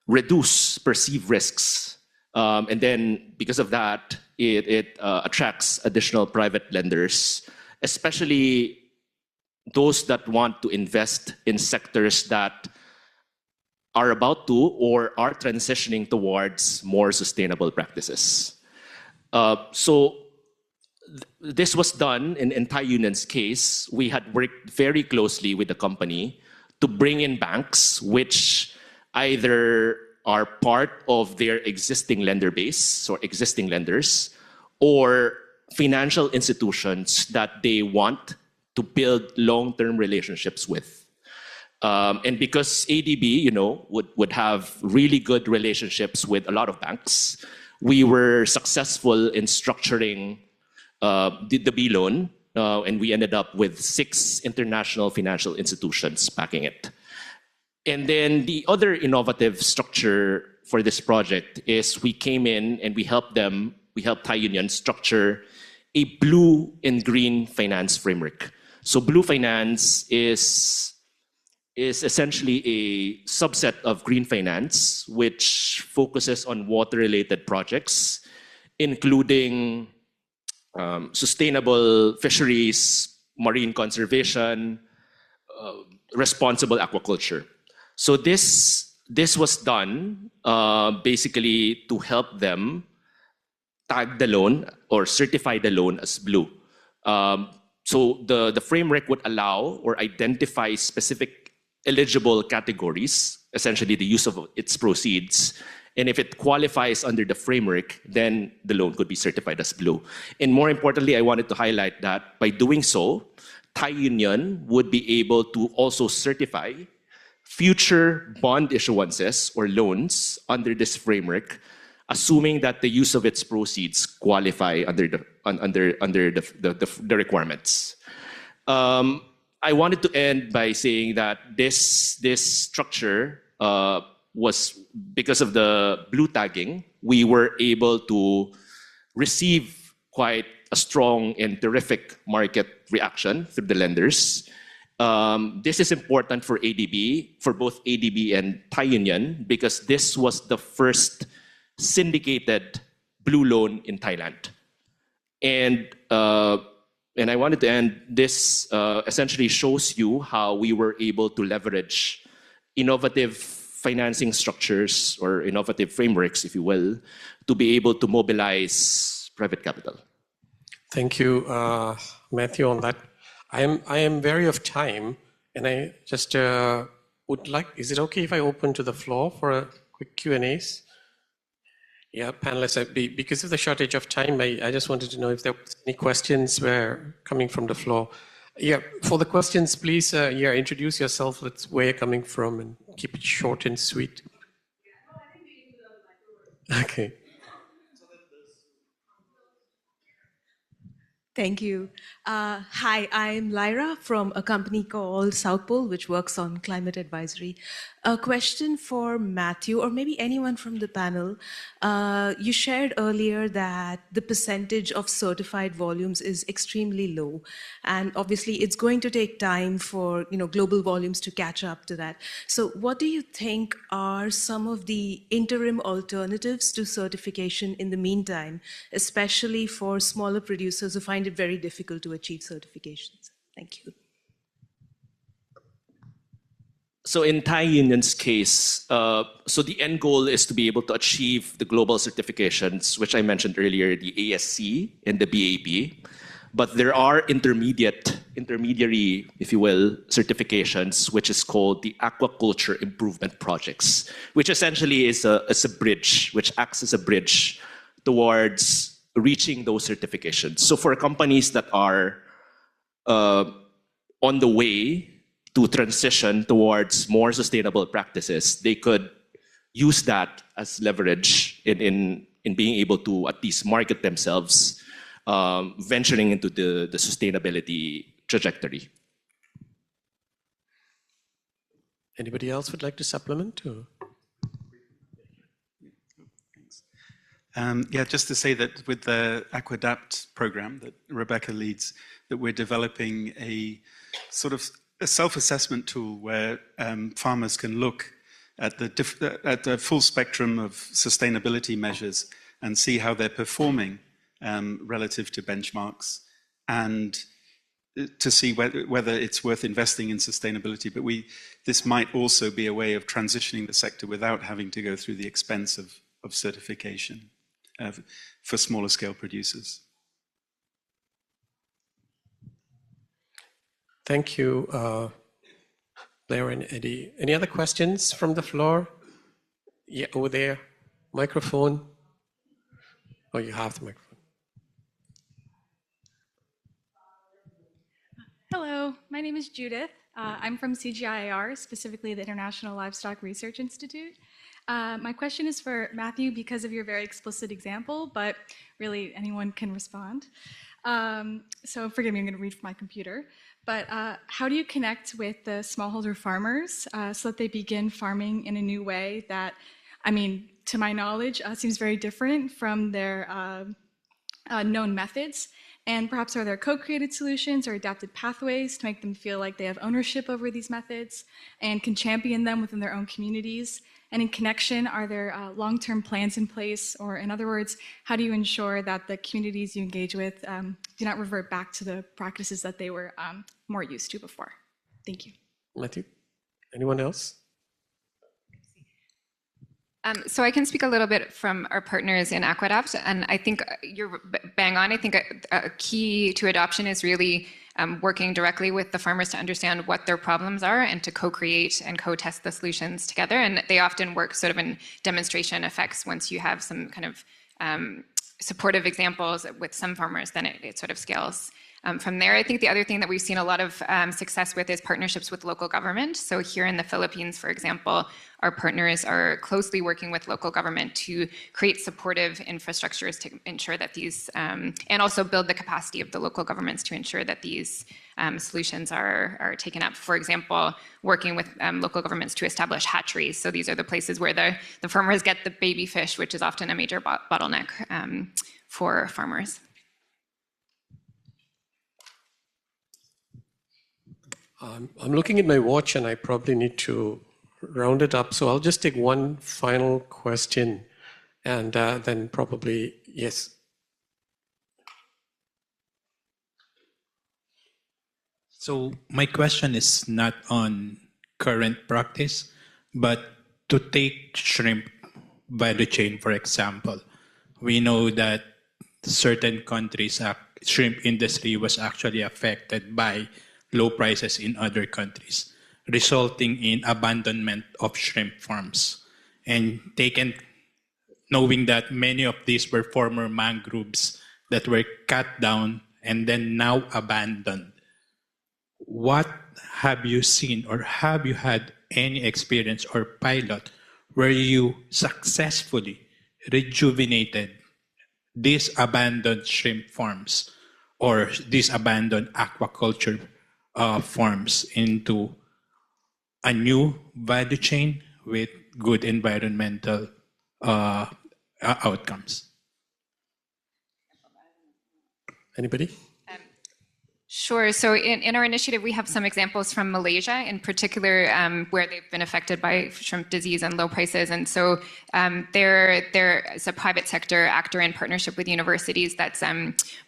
reduce perceived risks. And then because of that, it attracts additional private lenders, especially those that want to invest in sectors that are about to or are transitioning towards more sustainable practices. So this was done in Thai Union's case. We had worked very closely with the company to bring in banks which either are part of their existing lender base or existing lenders, or financial institutions that they want to build long-term relationships with. And because ADB, would have really good relationships with a lot of banks, we were successful in structuring the B loan, and we ended up with 6 international financial institutions backing it. And then the other innovative structure for this project is we came in and we helped Thai Union structure a blue and green finance framework. So blue finance is essentially a subset of green finance, which focuses on water-related projects, including sustainable fisheries, marine conservation, responsible aquaculture. So this was done basically to help them tag the loan or certify the loan as blue. So the framework would allow or identify specific eligible categories, essentially the use of its proceeds. And if it qualifies under the framework, then the loan could be certified as blue. And more importantly, I wanted to highlight that by doing so, Thai Union would be able to also certify future bond issuances or loans under this framework, assuming that the use of its proceeds qualify under the requirements. I wanted to end by saying that this structure was because of the blue tagging, we were able to receive quite a strong and terrific market reaction through the lenders. This is important for ADB, for both ADB and Thai Union, because this was the first syndicated blue loan in Thailand. And I wanted to end this essentially shows you how we were able to leverage innovative financing structures or innovative frameworks, if you will, to be able to mobilize private capital. Thank you, Matthew, on that. I am wary of time, and I just would like, is it okay if I open to the floor for quick Q&As. Yeah, panelists, because of the shortage of time, I just wanted to know if there was any questions were coming from the floor. Yeah, for the questions, please, introduce yourself, where you're coming from, and keep it short and sweet. Okay. Thank you. Hi, I'm Lyra from a company called South Pole, which works on climate advisory. A question for Matthew, or maybe anyone from the panel. You shared earlier that the percentage of certified volumes is extremely low. And obviously, it's going to take time for global volumes to catch up to that. So what do you think are some of the interim alternatives to certification in the meantime, especially for smaller producers who find it very difficult to achieve certifications? Thank you. So in Thai Union's case, so the end goal is to be able to achieve the global certifications, which I mentioned earlier, the ASC and the BAP. But there are intermediary, if you will, certifications, which is called the Aquaculture Improvement Projects, which essentially is a bridge, which acts as a bridge towards reaching those certifications. So for companies that are on the way to transition towards more sustainable practices, they could use that as leverage in being able to at least market themselves, venturing into the sustainability trajectory. Anybody else would like to supplement? Or? Yeah, just to say that with the AquaDapt program that Rebecca leads, that we're developing a sort of a self-assessment tool where farmers can look at the full spectrum of sustainability measures and see how they're performing relative to benchmarks, and to see whether it's worth investing in sustainability. But this might also be a way of transitioning the sector without having to go through the expense of certification for smaller scale producers. Thank you, Blair and Eddie. Any other questions from the floor? Yeah, over there. Microphone. Oh, you have the microphone. Hello, my name is Judith. I'm from CGIAR, specifically the International Livestock Research Institute. My question is for Matthew because of your very explicit example, but really anyone can respond. So forgive me, I'm going to read from my computer. But how do you connect with the smallholder farmers so that they begin farming in a new way that, I mean, to my knowledge, seems very different from their known methods? And perhaps are there co-created solutions or adapted pathways to make them feel like they have ownership over these methods and can champion them within their own communities? And in connection, are there long-term plans in place? Or in other words, how do you ensure that the communities you engage with do not revert back to the practices that they were more used to before? Thank you. Matthew, anyone else? So I can speak a little bit from our partners in AquaDapt, and I think you're bang on. I think a key to adoption is really working directly with the farmers to understand what their problems are and to co-create and co-test the solutions together. And they often work sort of in demonstration effects. Once you have some kind of supportive examples with some farmers, then it sort of scales. From there, I think the other thing that we've seen a lot of success with is partnerships with local government. So here in the Philippines, for example, our partners are closely working with local government to create supportive infrastructures to ensure that these, and also build the capacity of the local governments to ensure that these solutions are taken up. For example, working with local governments to establish hatcheries. So these are the places where the farmers get the baby fish, which is often a major bottleneck for farmers. I'm looking at my watch and I probably need to round it up. So I'll just take one final question and then probably, yes. So my question is not on current practice, but to take shrimp value chain, for example. We know that certain countries, shrimp industry was actually affected by low prices in other countries, resulting in abandonment of shrimp farms. and taken, knowing that many of these were former mangroves that were cut down and then now abandoned. What have you seen, or have you had any experience or pilot where you successfully rejuvenated these abandoned shrimp farms or these abandoned aquaculture farms into a new value chain with good environmental outcomes? Anybody? Sure. So in our initiative, we have some examples from Malaysia, in particular, where they've been affected by shrimp disease and low prices. And so there is a private sector actor in partnership with universities that's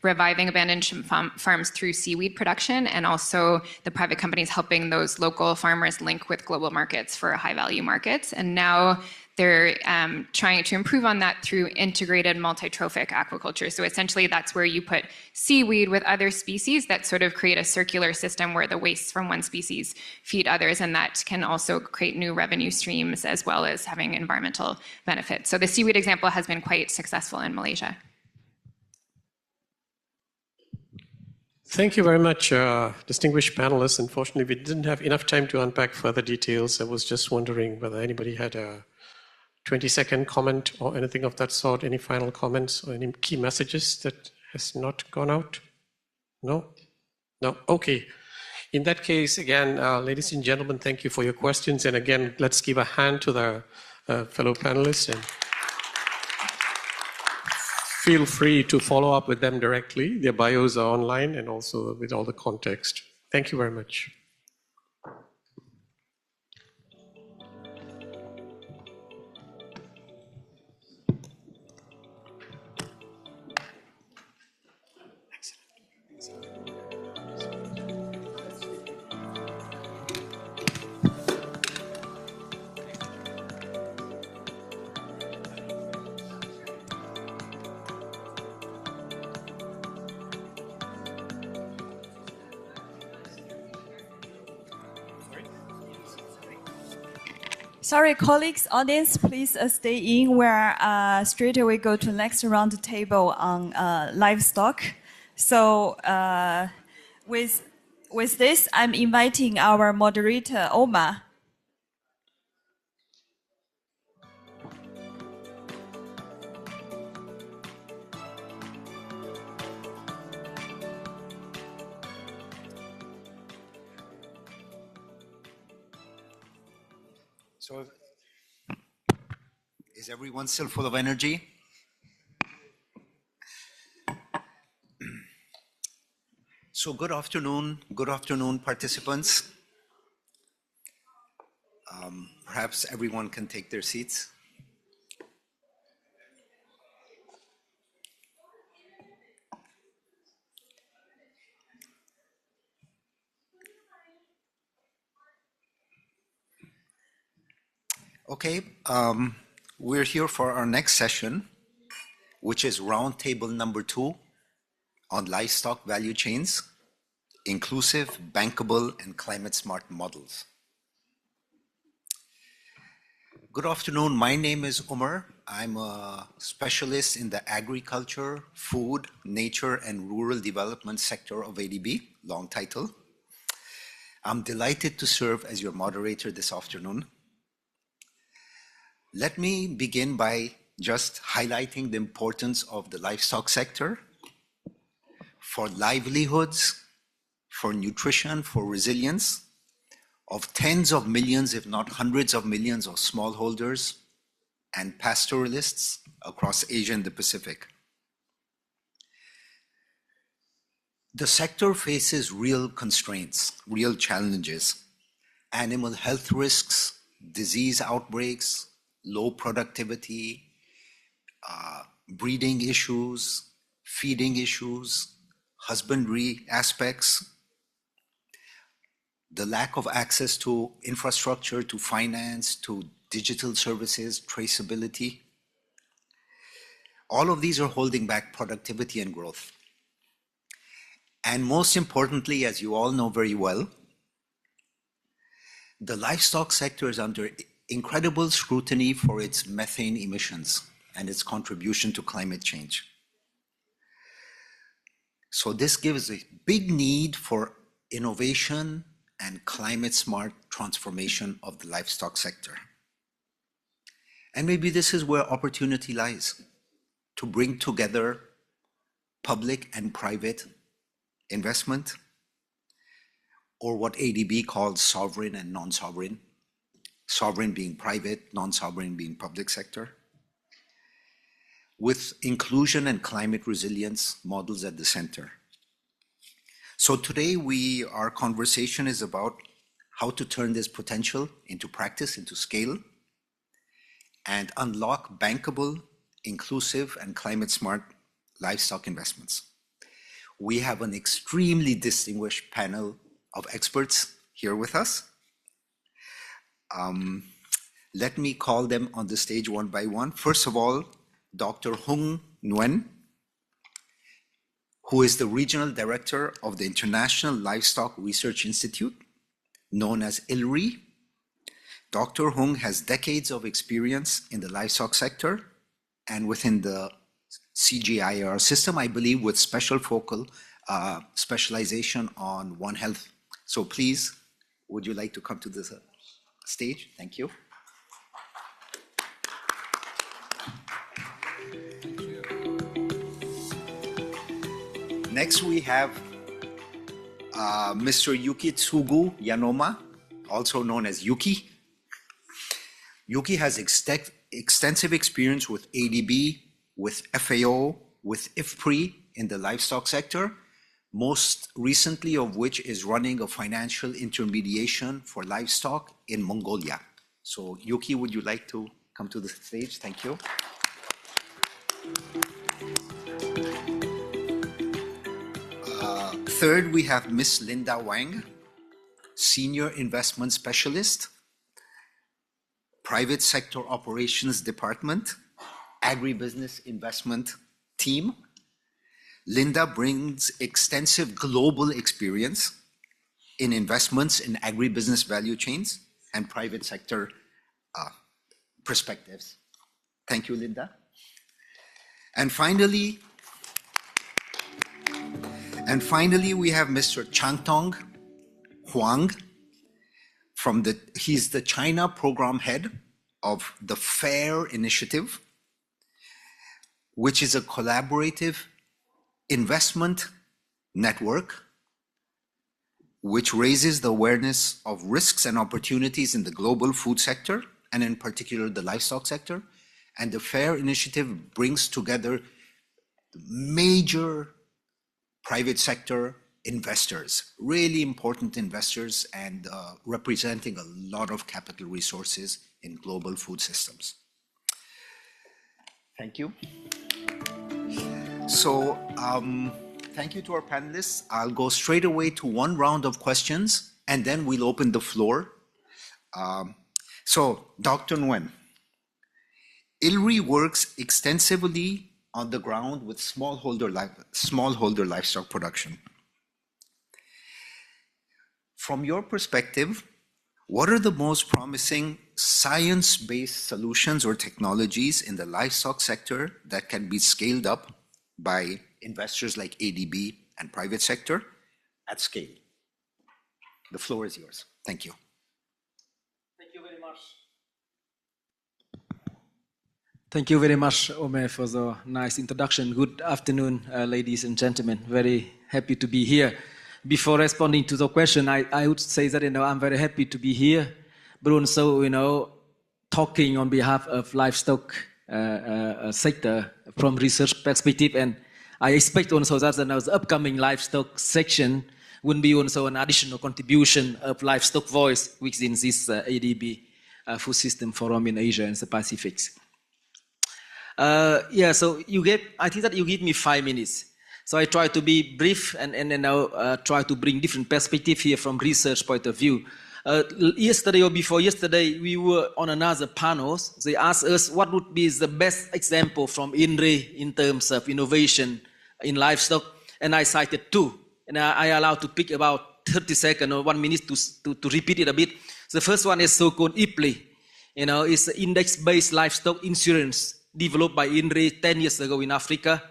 reviving abandoned shrimp farms through seaweed production, and also the private companies helping those local farmers link with global markets for high-value markets. And now they're trying to improve on that through integrated multi-trophic aquaculture. So essentially, that's where you put seaweed with other species that sort of create a circular system where the wastes from one species feed others, and that can also create new revenue streams as well as having environmental benefits. So the seaweed example has been quite successful in Malaysia. Thank you very much, distinguished panelists. Unfortunately, we didn't have enough time to unpack further details. I was just wondering whether anybody had a 20-second comment or anything of that sort. Any final comments or any key messages that has not gone out? No? No? Okay. In that case, again, ladies and gentlemen, thank you for your questions. And again, let's give a hand to the fellow panelists, and feel free to follow up with them directly. Their bios are online and also with all the context. Thank you very much. Sorry, colleagues, audience, please stay in. We're straight away go to next round table on livestock. So with this, I'm inviting our moderator, Omar. So, is everyone still full of energy? So, good afternoon, participants. Perhaps everyone can take their seats. Okay, we're here for our next session, which is roundtable number 2 on livestock value chains, inclusive, bankable, and climate-smart models. Good afternoon, my name is Umar. I'm a specialist in the agriculture, food, nature, and rural development sector of ADB, long title. I'm delighted to serve as your moderator this afternoon. Let me begin by just highlighting the importance of the livestock sector for livelihoods, for nutrition, for resilience of tens of millions, if not hundreds of millions of smallholders and pastoralists across Asia and the Pacific. The sector faces real constraints, real challenges, animal health risks, disease outbreaks, low productivity, breeding issues, feeding issues, husbandry aspects, the lack of access to infrastructure, to finance, to digital services, traceability. All of these are holding back productivity and growth. And most importantly, as you all know very well, the livestock sector is under incredible scrutiny for its methane emissions and its contribution to climate change. So this gives a big need for innovation and climate-smart transformation of the livestock sector. And maybe this is where opportunity lies, to bring together public and private investment, or what ADB calls sovereign and non-sovereign, sovereign being private, non-sovereign being public sector, with inclusion and climate resilience models at the center. So today our conversation is about how to turn this potential into practice, into scale, and unlock bankable, inclusive, and climate-smart livestock investments. We have an extremely distinguished panel of experts here with us. Let me call them on the stage one by one. First of all, Dr. Hung Nguyen, who is the Regional Director of the International Livestock Research Institute, known as ILRI. Dr. Hung has decades of experience in the livestock sector and within the CGIAR system, I believe, with specialization on One Health. So please, would you like to come to the stage? Thank you. Next, we have Mr. Yukitsugu Yanoma, also known as Yuki. Yuki has extensive experience with ADB, with FAO, with IFPRI in the livestock sector, most recently of which is running a financial intermediation for livestock in Mongolia. So Yuki, would you like to come to the stage? Thank you. Third, we have Miss Linda Wang, Senior Investment Specialist, Private Sector Operations Department, Agribusiness Investment Team. Linda brings extensive global experience in investments in agribusiness value chains and private sector perspectives. Thank you, Linda. And finally, we have Mr. Changtong Huang. He's the China Program Head of the FAIR Initiative, which is a collaborative investment network which raises the awareness of risks and opportunities in the global food sector, and in particular the livestock sector. And the FAIR Initiative brings together major private sector investors, really important investors, and representing a lot of capital resources in global food systems. Thank you. So thank you to our panelists. I'll go straight away to one round of questions, and then we'll open the floor. So Dr. Nguyen, ILRI works extensively on the ground with smallholder livestock production. From your perspective, what are the most promising science-based solutions or technologies in the livestock sector that can be scaled up by investors like ADB and private sector at scale? The floor is yours. Thank you. Thank you very much. Thank you very much, Omer, for the nice introduction. Good afternoon, ladies and gentlemen. Very happy to be here. Before responding to the question, I would say that, I'm very happy to be here, but also, talking on behalf of livestock sector from research perspective. And I expect also that the upcoming livestock section will be also an additional contribution of livestock voice within this ADB food system forum in Asia and the Pacific. So I think that you give me 5 minutes. So I try to be brief and try to bring different perspective here from research point of view. Yesterday or before yesterday, we were on another panel. They asked us what would be the best example from INRI in terms of innovation in livestock. And I cited 2. And I allowed to pick about 30 seconds or 1 minute to repeat it a bit. The first one is so-called IPLI. It's index-based livestock insurance developed by INRI 10 years ago in Africa,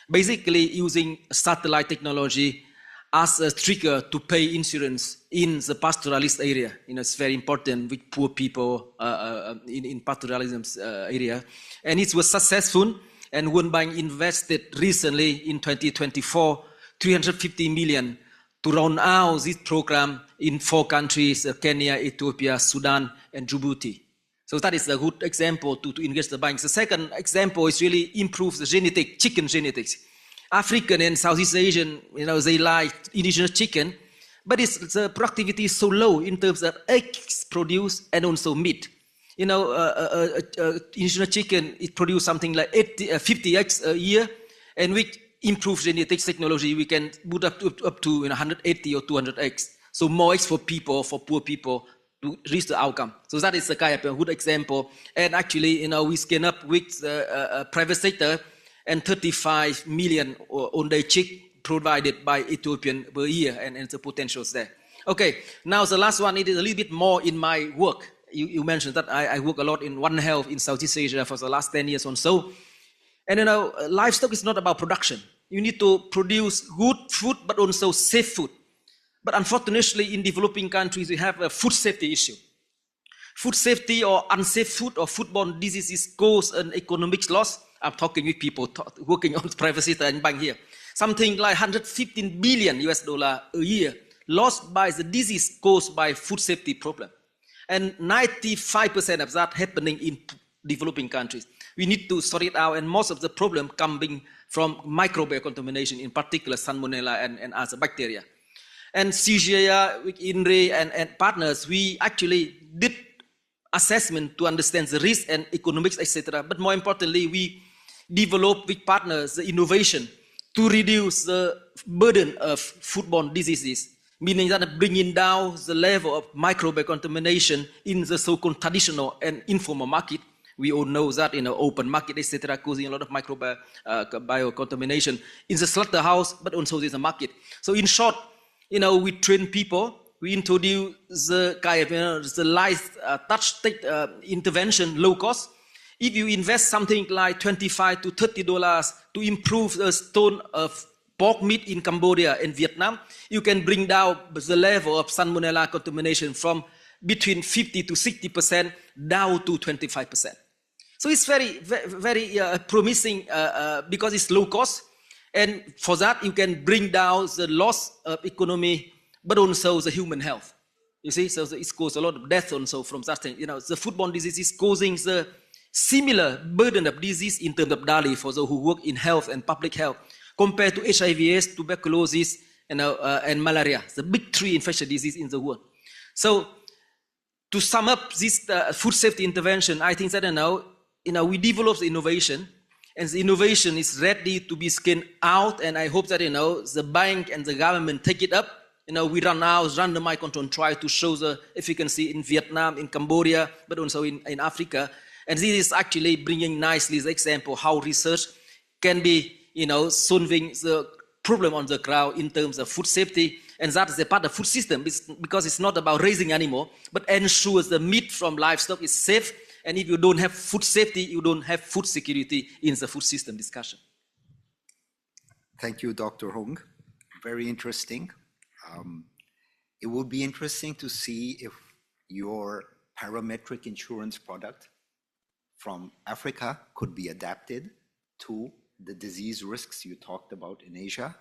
basically using satellite technology as a trigger to pay insurance in the pastoralist area. It's very important with poor people in pastoralism area. And it was successful, and World Bank invested recently in 2024, 350 million to roll out this program in 4 countries, Kenya, Ethiopia, Sudan, and Djibouti. So that is a good example to engage the banks. The second example is really improve the chicken genetics. African and Southeast Asian, they like indigenous chicken, but the productivity is so low in terms of eggs produced and also meat. Indigenous chicken, it produces something like 50 eggs a year, and with improved genetics technology, we can put up to 180 or 200 eggs. So more eggs for poor people, to reach the outcome. So that is a kind of a good example. And actually, we scale up with the private sector, and 35 million on the chick provided by Ethiopian per year, and the potentials there. Okay, now the last one, it is a little bit more in my work. You mentioned that I work a lot in One Health in Southeast Asia for the last 10 years or so. And livestock is not about production. You need to produce good food, but also safe food. But unfortunately, in developing countries, we have a food safety issue. Food safety or unsafe food or foodborne diseases cause an economic loss. I'm talking with people working on private sector and bank here. Something like 115 billion US dollar a year lost by the disease caused by food safety problem. And 95% of that happening in developing countries. We need to sort it out, and most of the problem coming from microbial contamination, in particular Salmonella and other bacteria. And CGIAR, with INRI and partners, we actually did assessment to understand the risk and economics, etc. But more importantly, we developed with partners the innovation to reduce the burden of foodborne diseases, meaning that bringing down the level of microbial contamination in the so-called traditional and informal market. We all know that in an open market, etc., causing a lot of microbial contamination in the slaughterhouse, but also in the market. So in short, we train people, we introduce the kind of the live touch intervention, low cost. If you invest something like $25 to $30 to improve the stone of pork meat in Cambodia and Vietnam, you can bring down the level of Salmonella contamination from between 50 to 60% down to 25%. So it's very, very promising because it's low cost. And for that, you can bring down the loss of economy, but also the human health. You see, so it causes a lot of death also from that thing. The foodborne disease is causing the similar burden of disease in terms of daily for those who work in health and public health compared to HIV/AIDS, tuberculosis, and malaria, the big 3 infectious diseases in the world. So to sum up this food safety intervention, I think that we develop the innovation, and the innovation is ready to be scaled out, and I hope that the bank and the government take it up. We run now randomized control trial to show the efficacy in Vietnam, in Cambodia, but also in Africa. And this is actually bringing nicely the example how research can be, solving the problem on the ground in terms of food safety. And that is a part of the food system, because it's not about raising animal, but ensures the meat from livestock is safe. And if you don't have food safety, you don't have food security in the food system discussion. Thank you, Dr. Hong. Very interesting. It will be interesting to see if your parametric insurance product from Africa could be adapted to the disease risks you talked about in Asia,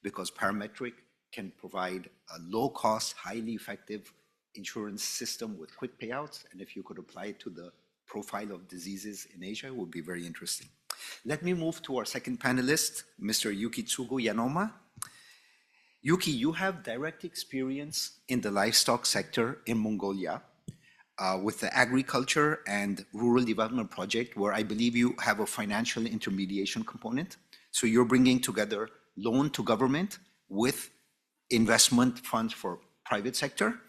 because parametric can provide a low-cost, highly effective insurance system with quick payouts. And if you could apply it to the profile of diseases in Asia, it would be very interesting. Let me move to our second panelist, Mr. Yukitsugu Yanoma. Yuki, you have direct experience in the livestock sector in Mongolia with the agriculture and rural development project, where I believe you have a financial intermediation component. So you're bringing together loan to government with investment funds for private sector.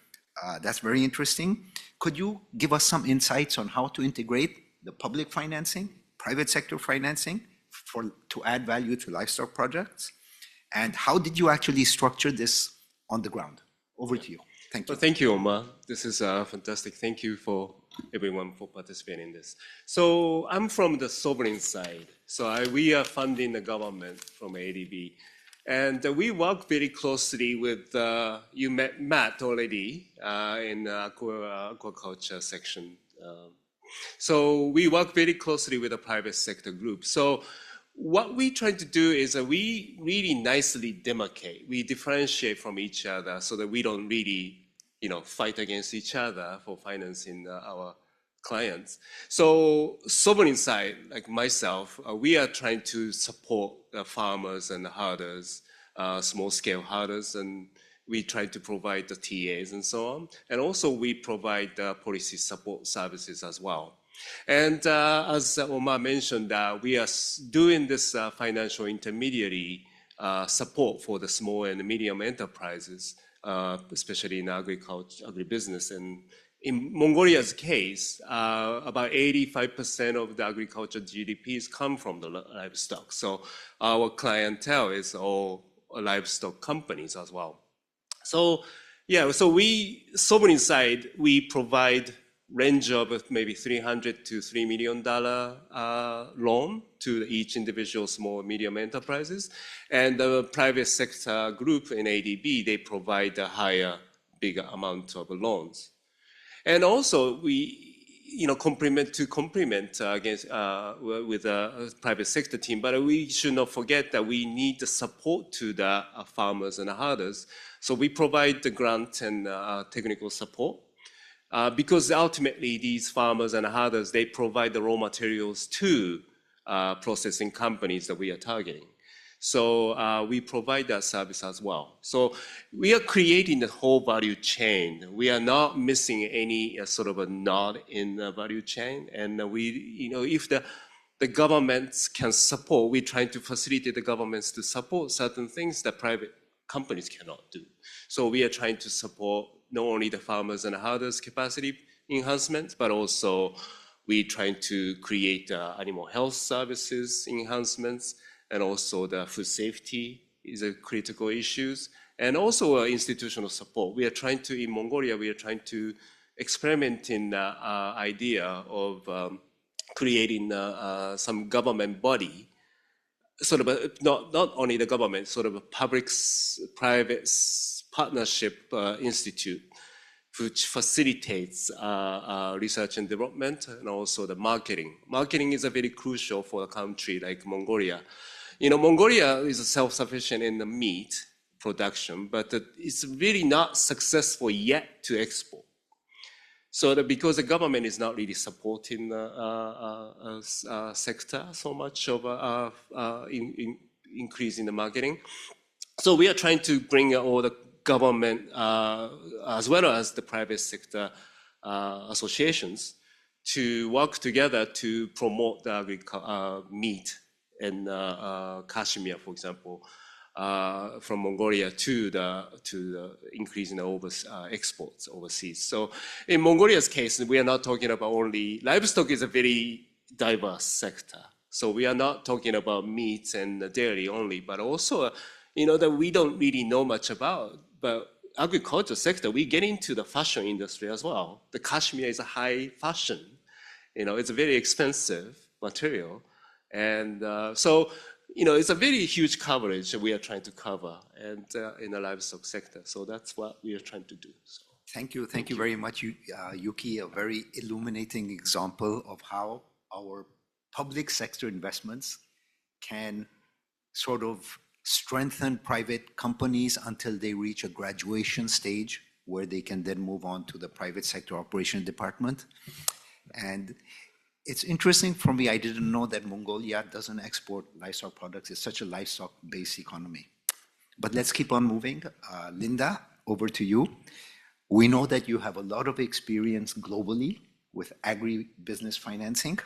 That's very interesting. Could you give us some insights on how to integrate the public financing, private sector financing to add value to livestock projects? And how did you actually structure this on the ground? Over to you. Thank you. Well, thank you, Omar. This is fantastic. Thank you for everyone for participating in this. So I'm from the sovereign side. So we are funding the government from ADB. And we work very closely with, you met Matt already in aquaculture section. So we work very closely with the private sector group. So what we try to do is we really nicely demarcate. We differentiate from each other so that we don't really, fight against each other for financing our clients. So sovereign side, like myself, we are trying to support the farmers and the herders, small-scale herders, and we try to provide the TAs and so on. And also we provide policy support services as well. And as Omar mentioned, we are doing this financial intermediary support for the small and medium enterprises, especially in agriculture, agribusiness. And in Mongolia's case, about 85% of the agriculture GDPs come from the livestock. So our clientele is all livestock companies as well. So yeah, so sovereign side, we provide range of maybe $300 to $3 million loan to each individual small and medium enterprises. And the private sector group in ADB, they provide a bigger amount of loans. And also we, complement against with the private sector team, but we should not forget that we need the support to the farmers and the herders. So we provide the grant and technical support. Because ultimately these farmers and herders, they provide the raw materials to processing companies that we are targeting. So we provide that service as well. So we are creating the whole value chain. We are not missing any sort of a node in the value chain. And we, if the governments can support, we're trying to facilitate the governments to support certain things that private companies cannot do. So we are trying to support not only the farmers and herders capacity enhancement, but also we're trying to create animal health services enhancements, and also the food safety is a critical issues, and also institutional support. We are trying to, in Mongolia, we are trying to experiment in the idea of creating some government body, sort of not only the government, sort of a public-private partnership institute, which facilitates research and development and also the marketing. Marketing is a very crucial for a country like Mongolia. Mongolia is self-sufficient in the meat production, but it's really not successful yet to export. So that because the government is not really supporting the sector so much of increasing the marketing. So we are trying to bring all the government as well as the private sector associations to work together to promote the meat in Kashmir, for example, from Mongolia to the increase in the exports overseas. So in Mongolia's case, we are not talking about only livestock is a very diverse sector. So we are not talking about meat and dairy only, but also that we don't really know much about. But agriculture sector, we get into the fashion industry as well. The cashmere is a high fashion. It's a very expensive material. And so, it's a very huge coverage that we are trying to cover and in the livestock sector. So that's what we are trying to do. So. Thank you very much, Yuki. A very illuminating example of how our public sector investments can sort of strengthen private companies until they reach a graduation stage where they can then move on to the private sector operation department. And it's interesting for me, I didn't know that Mongolia doesn't export livestock products. It's such a livestock-based economy. But let's keep on moving. Linda, over to you. We know that you have a lot of experience globally with agribusiness financing.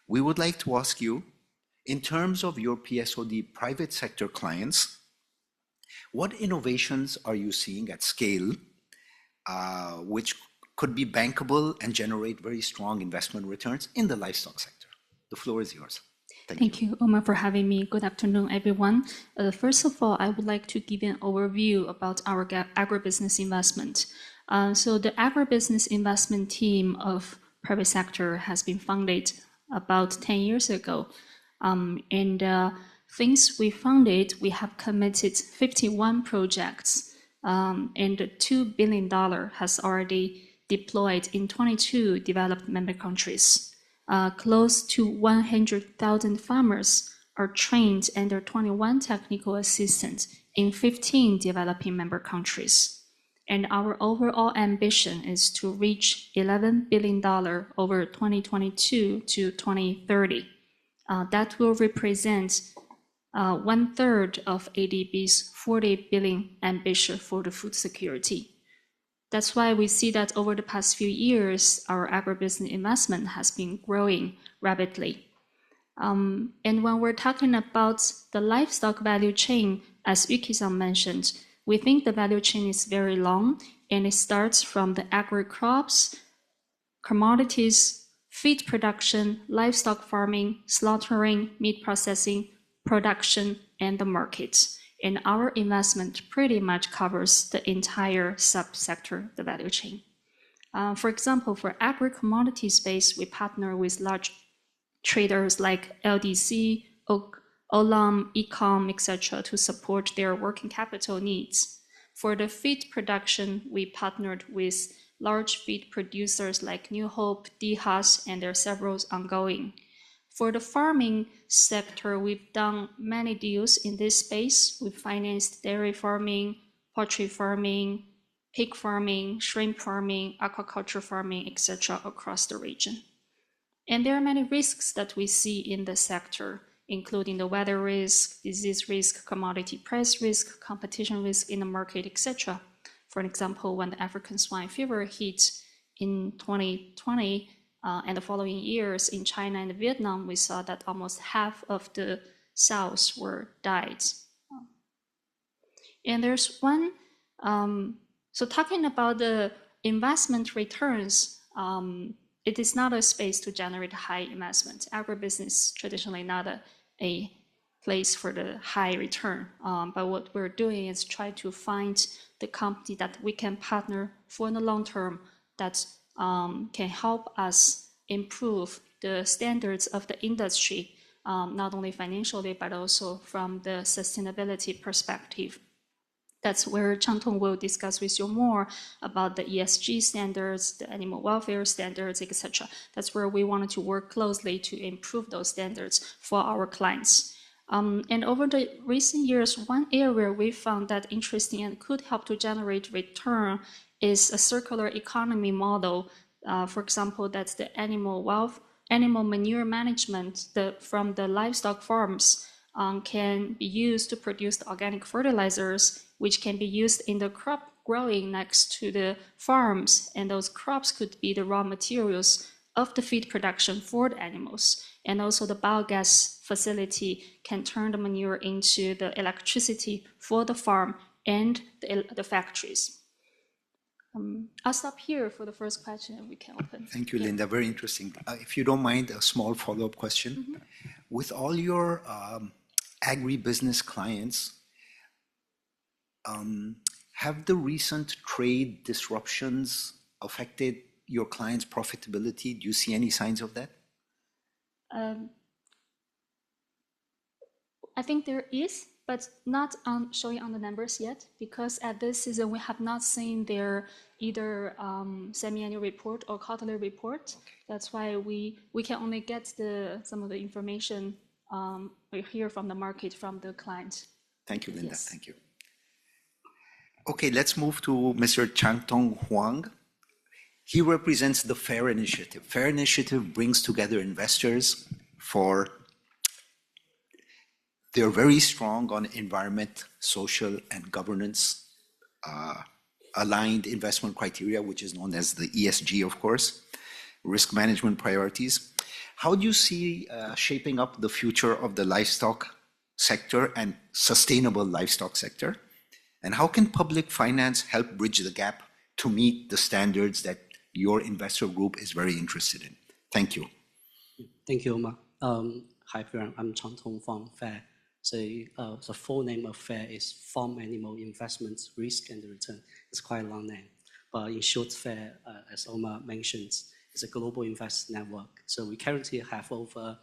We would like to ask you, in terms of your PSOD private sector clients, what innovations are you seeing at scale, which could be bankable and generate very strong investment returns in the livestock sector? The floor is yours. Thank you, Omar, for having me. Good afternoon, everyone. First of all, I would like to give an overview about our agribusiness investment. So the agribusiness investment team of private sector has been founded about 10 years ago. Since we founded, we have committed 51 projects, and $2 billion has already deployed in 22 developed member countries. Close to 100,000 farmers are trained under 21 technical assistants in 15 developing member countries. And our overall ambition is to reach $11 billion over 2022 to 2030. That will represent 1/3 of ADB's $40 billion ambition for the food security. That's why we see that over the past few years, our agribusiness investment has been growing rapidly. And when we're talking about the livestock value chain, as Yuki-san mentioned, we think the value chain is very long, and it starts from the agri-crops, commodities, feed production, livestock farming, slaughtering, meat processing, production, and the markets. And our investment pretty much covers the entire subsector, the value chain. For example, for agri-commodity space, we partner with large traders like LDC, Olam, Ecom, etc. to support their working capital needs. For the feed production, we partnered with large feed producers like New Hope, DHAS, and there are several ongoing. For the farming sector, we've done many deals in this space. We've financed dairy farming, poultry farming, pig farming, shrimp farming, aquaculture farming, etc. across the region. And there are many risks that we see in the sector, including the weather risk, disease risk, commodity price risk, competition risk in the market, etc. For example, when the African swine fever hit in 2020, and the following years in China and Vietnam, we saw that almost half of the sows were died. And there's one, so talking about the investment returns, it is not a space to generate high investment. Agribusiness traditionally not a place for the high return. But what we're doing is try to find the company that we can partner for the long term that can help us improve the standards of the industry, not only financially, but also from the sustainability perspective. That's where Changtong will discuss with you more about the ESG standards, the animal welfare standards, etc. That's where we wanted to work closely to improve those standards for our clients. And over the recent years, one area we found that interesting and could help to generate return is a circular economy model. For example, that's the animal manure management from the livestock farms can be used to produce the organic fertilizers, which can be used in the crop growing next to the farms. And those crops could be the raw materials of the feed production for the animals. And also the biogas facility can turn the manure into the electricity for the farm and the factories. I'll stop here for the first question and we can open. Thank you, Linda. Very interesting. If you don't mind, a small follow-up question. Mm-hmm. With all your agribusiness clients, have the recent trade disruptions affected your clients' profitability? Do you see any signs of that? I think there is, but not showing on the numbers yet, because at this season we have not seen their either semi-annual report or quarterly report. Okay. That's why we can only get some of the information we hear from the market from the client. Thank you, Linda. Yes. Thank you. Okay, let's move to Mr. Changtong Huang. He represents the FAIR Initiative. FAIR Initiative brings together investors they're very strong on environment, social, and governance aligned investment criteria, which is known as the ESG, of course, risk management priorities. How do you see shaping up the future of the livestock sector and sustainable livestock sector? And how can public finance help bridge the gap to meet the standards that your investor group is very interested in? Thank you. Thank you, Omar. Hi everyone, I'm Chang Tong from FAIR. So the full name of FAIR is Farm Animal Investments Risk and Return. It's quite a long name. But in short, FAIR, as Omar mentioned, is a global investor network. So we currently have over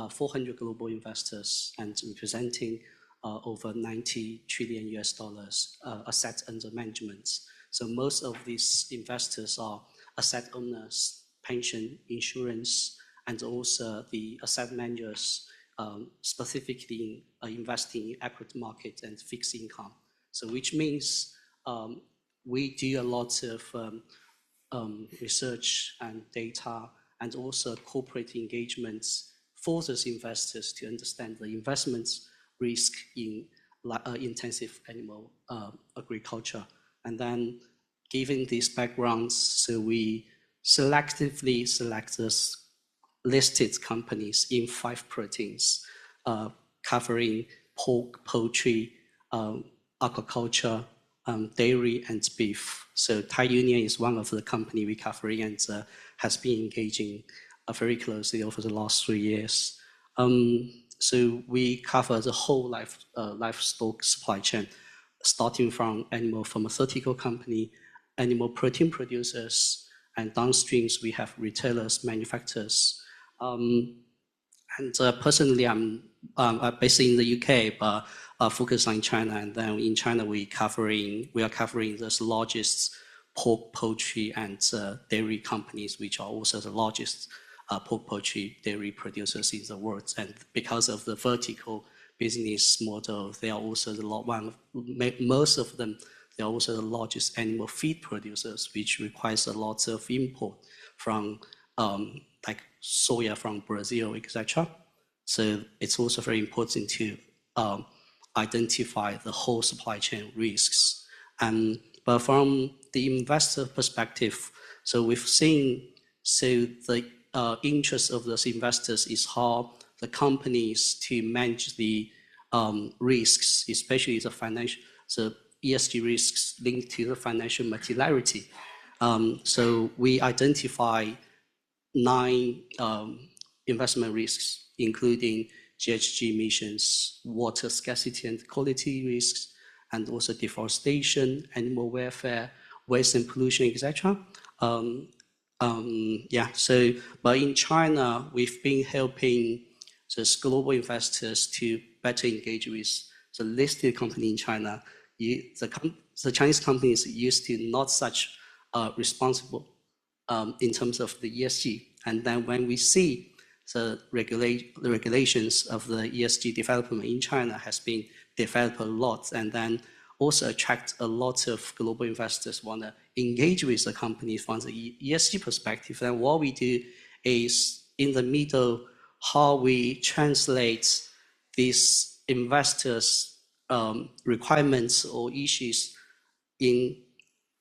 400 global investors and representing over 90 trillion US dollars assets under management. So most of these investors are asset owners, pension, insurance, and also the asset managers specifically investing in equity market and fixed income. So which means we do a lot of research and data and also corporate engagements for those investors to understand the investments risk in intensive animal agriculture. And then given these backgrounds, so we selectively select those listed companies in 5 proteins, covering pork, poultry, aquaculture, dairy, and beef. So Thai Union is one of the company we covering and has been engaging very closely over the last 3 years. So we cover the whole livestock supply chain, starting from animal pharmaceutical company, animal protein producers, and downstreams we have retailers, manufacturers. And personally, I'm based in the UK, but focus on China. And then in China, we are covering the largest pork, poultry, and dairy companies, which are also the largest pork, poultry, dairy producers in the world. And because of the vertical business model, they are also most of them, they are also the largest animal feed producers, which requires a lot of import from like soya from Brazil, etc. So it's also very important to identify the whole supply chain risks. But from the investor perspective, so we've seen, so the interest of those investors is how the companies to manage the risks, especially the financial, the ESG risks linked to the financial materiality. So we identify 9 investment risks, including GHG emissions, water scarcity and quality risks, and also deforestation, animal welfare, waste and pollution, etc. Yeah, so, but in China, we've been helping those global investors to better engage with the listed company in China. The Chinese companies used to not such responsible in terms of the ESG. And then when we see the regulations of the ESG development in China has been developed a lot, and then also attract a lot of global investors want to engage with the company from the ESG perspective. And what we do is in the middle, how we translate these investors' requirements or issues in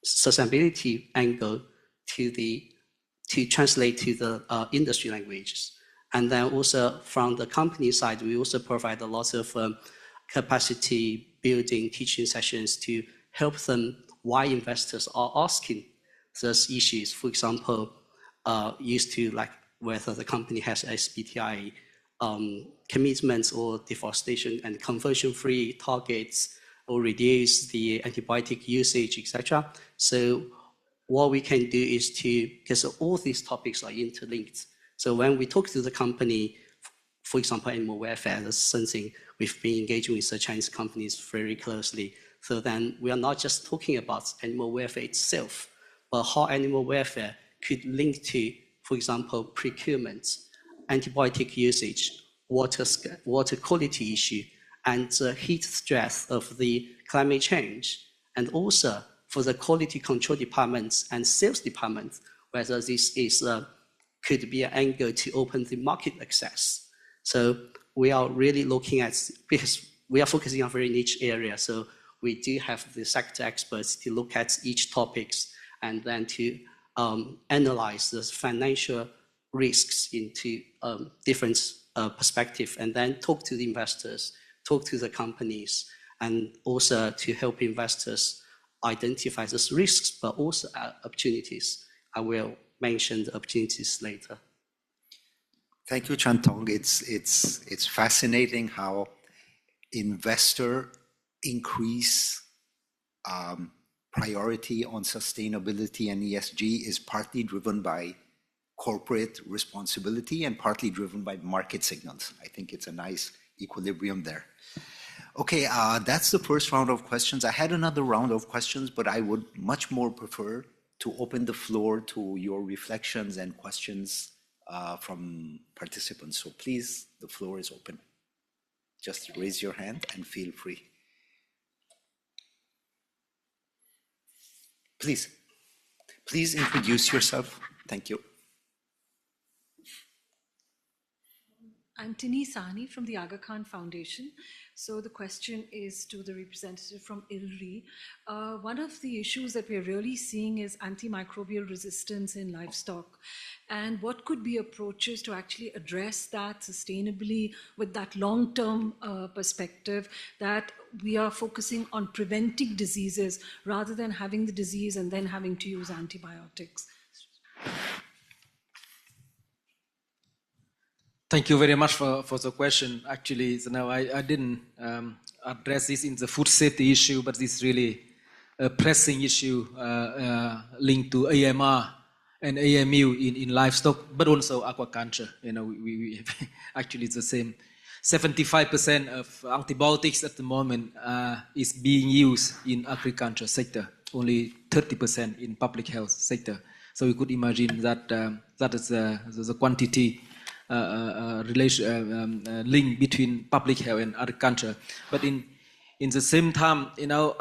sustainability angle to translate to the industry languages. And then also from the company side, we also provide a lot of capacity building teaching sessions to help them why investors are asking those issues. For example, used to like whether the company has SBTi commitments or deforestation and conversion-free targets or reduce the antibiotic usage, etc. So what we can do is because all these topics are interlinked. So when we talk to the company, for example, animal welfare, that's something we've been engaging with the Chinese companies very closely. So then we are not just talking about animal welfare itself, but how animal welfare could link to, for example, procurement, antibiotic usage, water quality issue, and the heat stress of the climate change, and also for the quality control departments and sales departments, whether this is could be an angle to open the market access. So we are really looking at, because we are focusing on very niche area, so we do have the sector experts to look at each topics and then to analyze the financial risks into different perspective, and then talk to the investors, talk to the companies, and also to help investors identify those risks, but also opportunities. I will mention the opportunities later. Thank you, Chantong. It's fascinating how investor increase priority on sustainability and ESG is partly driven by corporate responsibility and partly driven by market signals. I think it's a nice equilibrium there. Okay, that's the first round of questions. I had another round of questions, but I would much more prefer to open the floor to your reflections and questions from participants. So please, the floor is open. Just raise your hand and feel free. Please introduce yourself. Thank you. I'm Tini Sahni from the Aga Khan Foundation. So the question is to the representative from ILRI. One of the issues that we're really seeing is antimicrobial resistance in livestock. And what could be approaches to actually address that sustainably with that long-term perspective that we are focusing on preventing diseases rather than having the disease and then having to use antibiotics? Thank you very much for the question. Actually, so now I didn't address this in the food safety issue, but this is really a pressing issue linked to AMR and AMU in livestock, but also aquaculture. You know, we actually it's the same. 75% of antibiotics at the moment is being used in agriculture sector, only 30% in public health sector. So you could imagine that that is the quantity link between public health and agriculture. But in the same time, you know,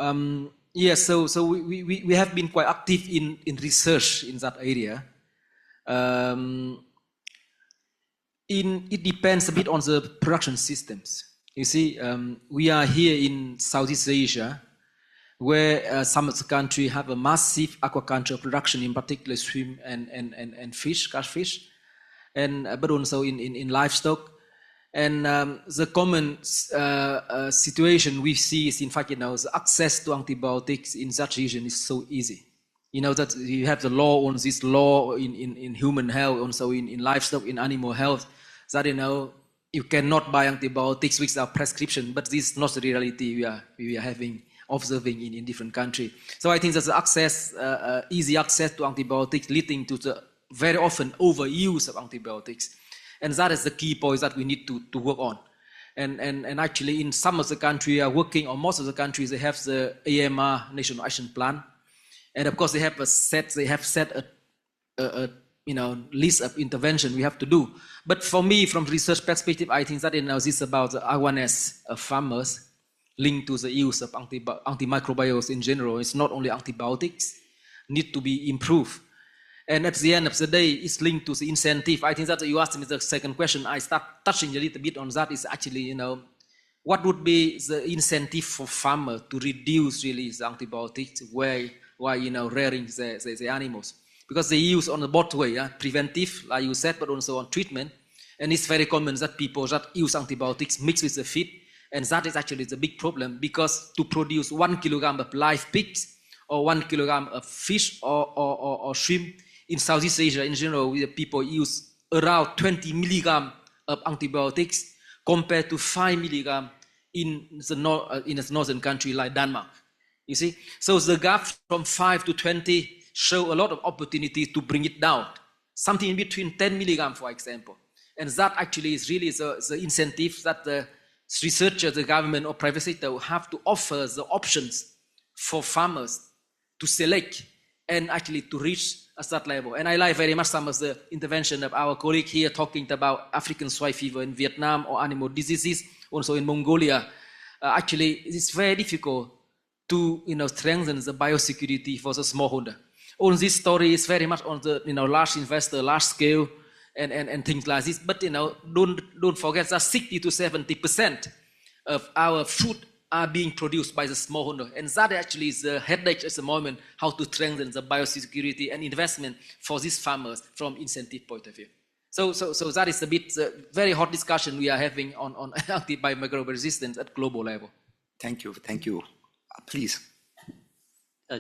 yes, so we have been quite active in research in that area. It depends a bit on the production systems. You see, we are here in Southeast Asia, where some of the countries have a massive aquaculture production, in particular shrimp and fish, catfish, but also in livestock. And the common situation we see is, in fact, you know, the access to antibiotics in that region is so easy. You know that you have the law on this law in human health, also in livestock, in animal health, that, you know, you cannot buy antibiotics without prescription, but this is not the reality we are observing in different countries. So I think that the access, easy access to antibiotics leading to the very often overuse of antibiotics. And that is the key point that we need to work on. And actually in some of the countries are working, or most of the countries, they have the AMR National Action Plan. And of course they have set a you know, list of intervention we have to do. But for me, from research perspective, I think that, you know, this is about the awareness of farmers linked to the use of antimicrobials in general. It's not only antibiotics, need to be improved. And at the end of the day, it's linked to the incentive. I think that you asked me the second question. I start touching a little bit on that. Is actually, you know, what would be the incentive for farmers to reduce really the antibiotics while you know, rearing the animals? Because they use on the both way, preventive, like you said, but also on treatment. And it's very common that people that use antibiotics mix with the feed. And that is actually the big problem, because to produce 1 kilogram of live pigs or 1 kilogram of fish or shrimp, in Southeast Asia in general, people use around 20 milligram of antibiotics compared to 5 milligram in a northern country like Denmark. You see? So the gap from 5 to 20 show a lot of opportunity to bring it down. Something in between 10 milligram, for example. And that actually is really the incentive that the researchers, the government or private sector will have to offer the options for farmers to select and actually to reach at that level. And I like very much some of the intervention of our colleague here talking about African swine fever in Vietnam or animal diseases, also in Mongolia. Actually, it's very difficult to, you know, strengthen the biosecurity for the smallholder. All this story is very much on the, you know, large investor, large scale, and things like this. But, you know, don't forget that 60 to 70% of our food are being produced by the smallholder. And that actually is the headache at the moment, how to strengthen the biosecurity and investment for these farmers from incentive point of view. So that is a bit very hot discussion we are having on antimicrobial resistance at global level. Thank you. Please.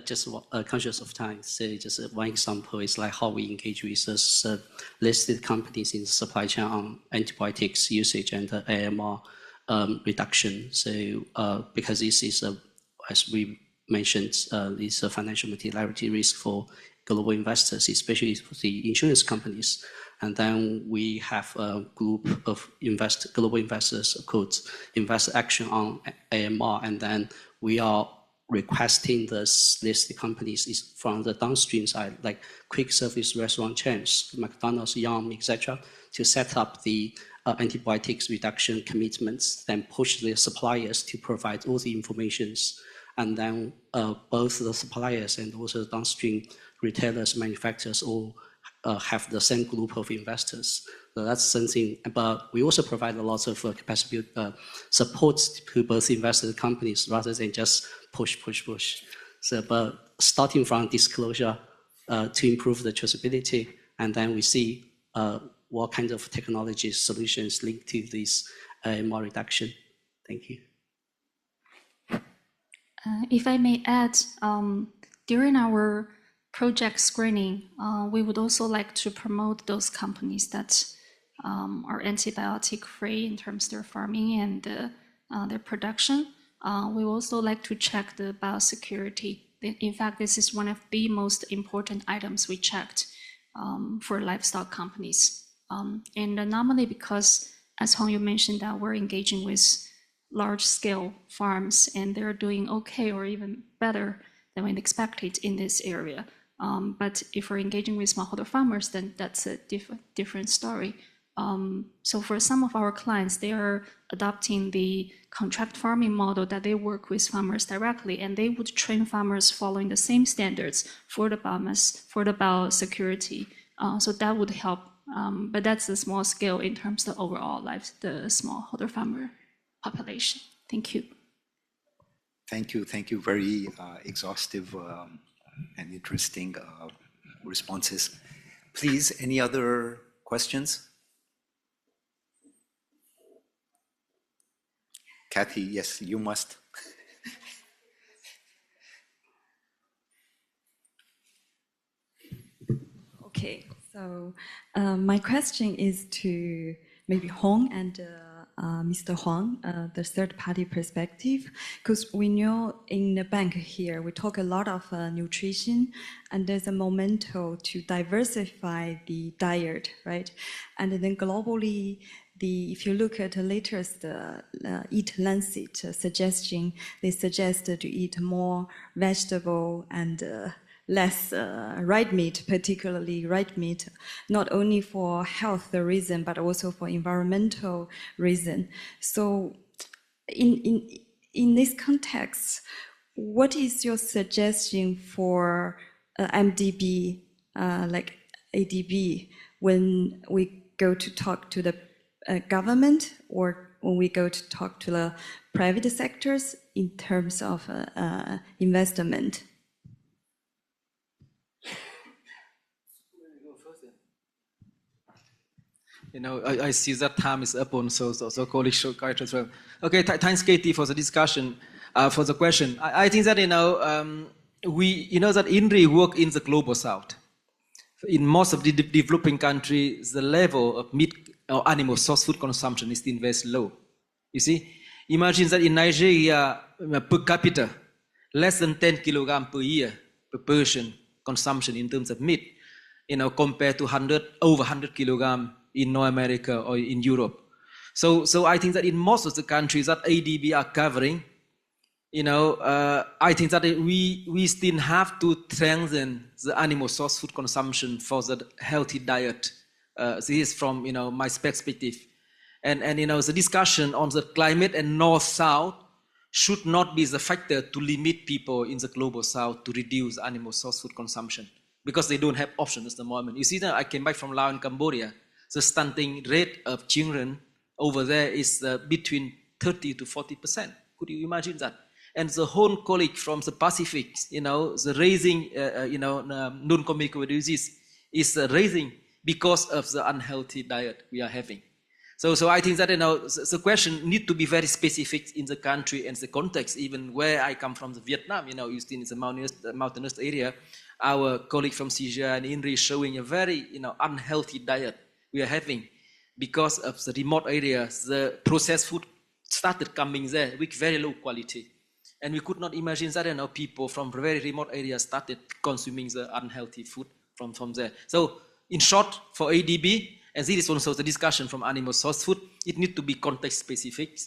just conscious of time, so just one example is like how we engage with listed companies in the supply chain on antibiotics usage and AMR reduction. So because this is, as we mentioned, is a financial materiality risk for global investors, especially for the insurance companies. And then we have a group of global investors called Invest Action on AMR, and then we are requesting the listed companies is from the downstream side, like quick service restaurant chains, McDonald's, Yum, etc., to set up the antibiotics reduction commitments, then push the suppliers to provide all the informations, and then both the suppliers and also the downstream retailers, manufacturers all have the same group of investors. So that's something, but we also provide a lot of capacity support to both investor companies rather than just push. So, but starting from disclosure to improve the traceability, and then we see what kind of technology solutions linked to this AMR reduction. Thank you. If I may add, during our project screening, we would also like to promote those companies that are antibiotic-free in terms of their farming and their production. We also like to check the biosecurity. In fact, this is one of the most important items we checked for livestock companies. And normally because, as Hong Yu mentioned, that we're engaging with large-scale farms and they're doing okay or even better than we expected in this area. But if we're engaging with smallholder farmers, then that's a different story. So for some of our clients, they are adopting the contract farming model that they work with farmers directly, and they would train farmers following the same standards for the biomass, for the biosecurity. So that would help, but that's a small scale in terms of the overall the smallholder farmer population. Thank you. Thank you. Very exhaustive and interesting responses. Please, any other questions? Kathy, yes, you must. Okay, so my question is to maybe Hong and Mr. Huang, the third-party perspective, because we know in the bank here, we talk a lot of nutrition, and there's a momentum to diversify the diet, right? And then globally, if you look at the latest Eat Lancet suggestion, they suggest to eat more vegetable and less red meat, particularly red meat, not only for health reason, but also for environmental reason. So in this context, what is your suggestion for MDB, like ADB, when we go to talk to the government or when we go to talk to the private sectors in terms of investment? You know, I see that time is up on, so colleagues should guide as well. Okay, thanks, Katie, for the discussion, for the question. I think that, that INRI work in the global south. In most of the developing countries, the level of meat or animal source food consumption is still very low. You see, imagine that in Nigeria, per capita, less than 10 kilograms per year per person consumption in terms of meat, compared to over 100 kilograms in North America or in Europe. So I think that in most of the countries that ADB are covering, I think that we still have to strengthen the animal source food consumption for the healthy diet. This is from my perspective, and the discussion on the climate and north-south should not be the factor to limit people in the global south to reduce animal source food consumption because they don't have options at the moment. You see that I came back from Laos and Cambodia. The stunting rate of children over there is between 30 to 40%. Could you imagine that? And the whole colleague from the Pacific, the raising, non-communicable disease is raising because of the unhealthy diet we are having. So I think that, the question need to be very specific in the country and the context. Even where I come from, the Vietnam, Houston is a mountainous area. Our colleague from CGI and INRI is showing a very, unhealthy diet we are having because of the remote areas. The processed food started coming there with very low quality. And we could not imagine that, people from very remote areas started consuming the unhealthy food from there. So in short, for ADB, and this is also the discussion from animal source food, it needs to be context specific.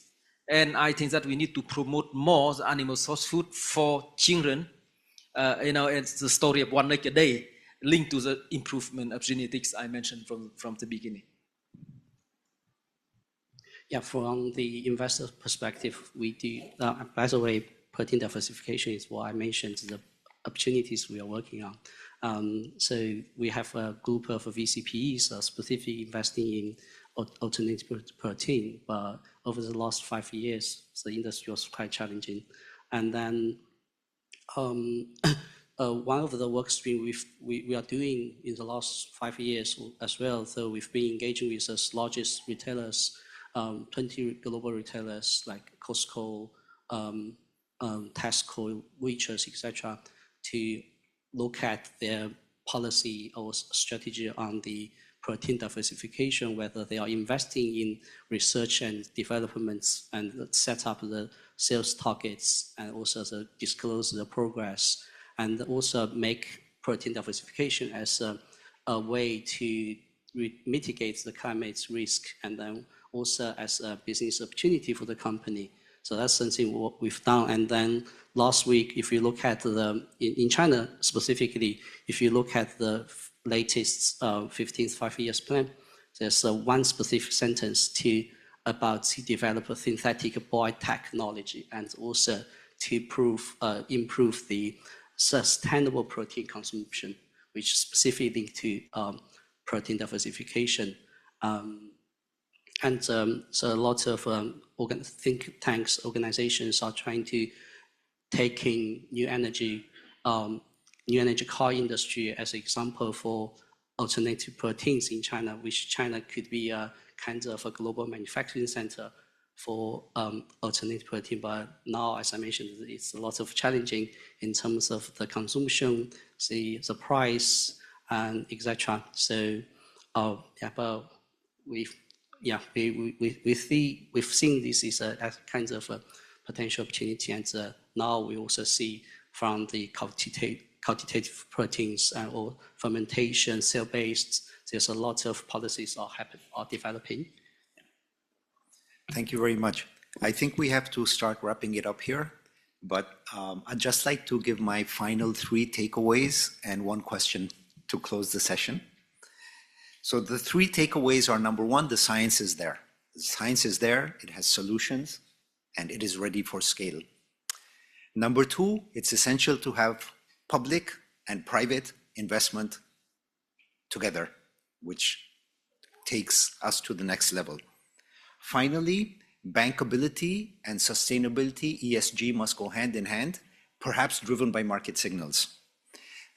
And I think that we need to promote more the animal source food for children. It's the story of 1 egg a day linked to the improvement of genetics I mentioned from the beginning. Yeah, from the investor perspective, we do, by the way, protein diversification is what I mentioned, the opportunities we are working on. So we have a group of VCPs specifically investing in alternative protein, but over the last 5 years, the industry was quite challenging. And then one of the work streams we are doing in the last 5 years as well, so we've been engaging with the largest retailers, 20 global retailers like Costco, Tesco, Waitrose, etc., to look at their policy or strategy on the protein diversification, whether they are investing in research and developments and set up the sales targets and also disclose the progress, and also make protein diversification as a way to mitigate the climate risk, and then also as a business opportunity for the company. So that's something what we've done. And then last week, if you look at in China specifically, if you look at the latest 15th 5-year plan, there's one specific sentence about to develop a synthetic biotechnology and also to improve the sustainable protein consumption, which is specifically linked to protein diversification. And so a lot of think tanks, organizations are trying to take in new energy car industry as an example for alternative proteins in China, which China could be a kind of a global manufacturing center for alternative protein. But now, as I mentioned, it's a lot of challenging in terms of the consumption, the price, and etc. So but we've seen this is a kind of a potential opportunity, and now we also see from the quantitative proteins or fermentation, cell-based, there's a lot of policies are developing. Thank you very much. I think we have to start wrapping it up here, but I'd just like to give my final 3 takeaways and 1 question to close the session. So the 3 takeaways are: number 1, the science is there. The science is there, it has solutions, and it is ready for scale. Number 2, it's essential to have public and private investment together, which takes us to the next level. Finally, bankability and sustainability, ESG, must go hand in hand, perhaps driven by market signals.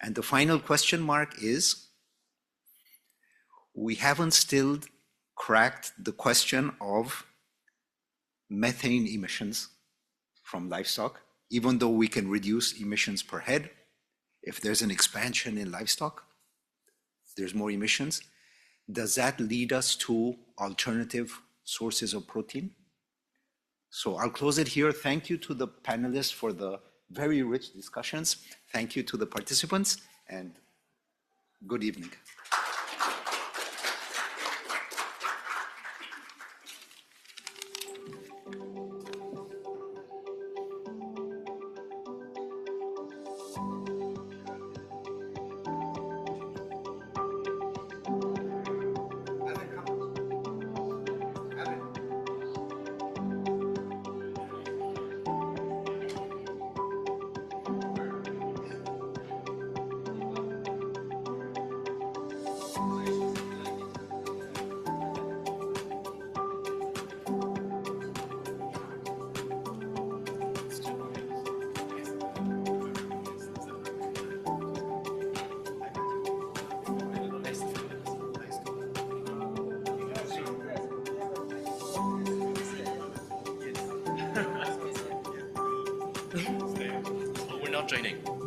And the final question mark is, we haven't still cracked the question of methane emissions from livestock. Even though we can reduce emissions per head, if there's an expansion in livestock, there's more emissions. Does that lead us to alternative sources of protein? So I'll close it here. Thank you to the panelists for the very rich discussions. Thank you to the participants, and good evening. Oh, we're not joining.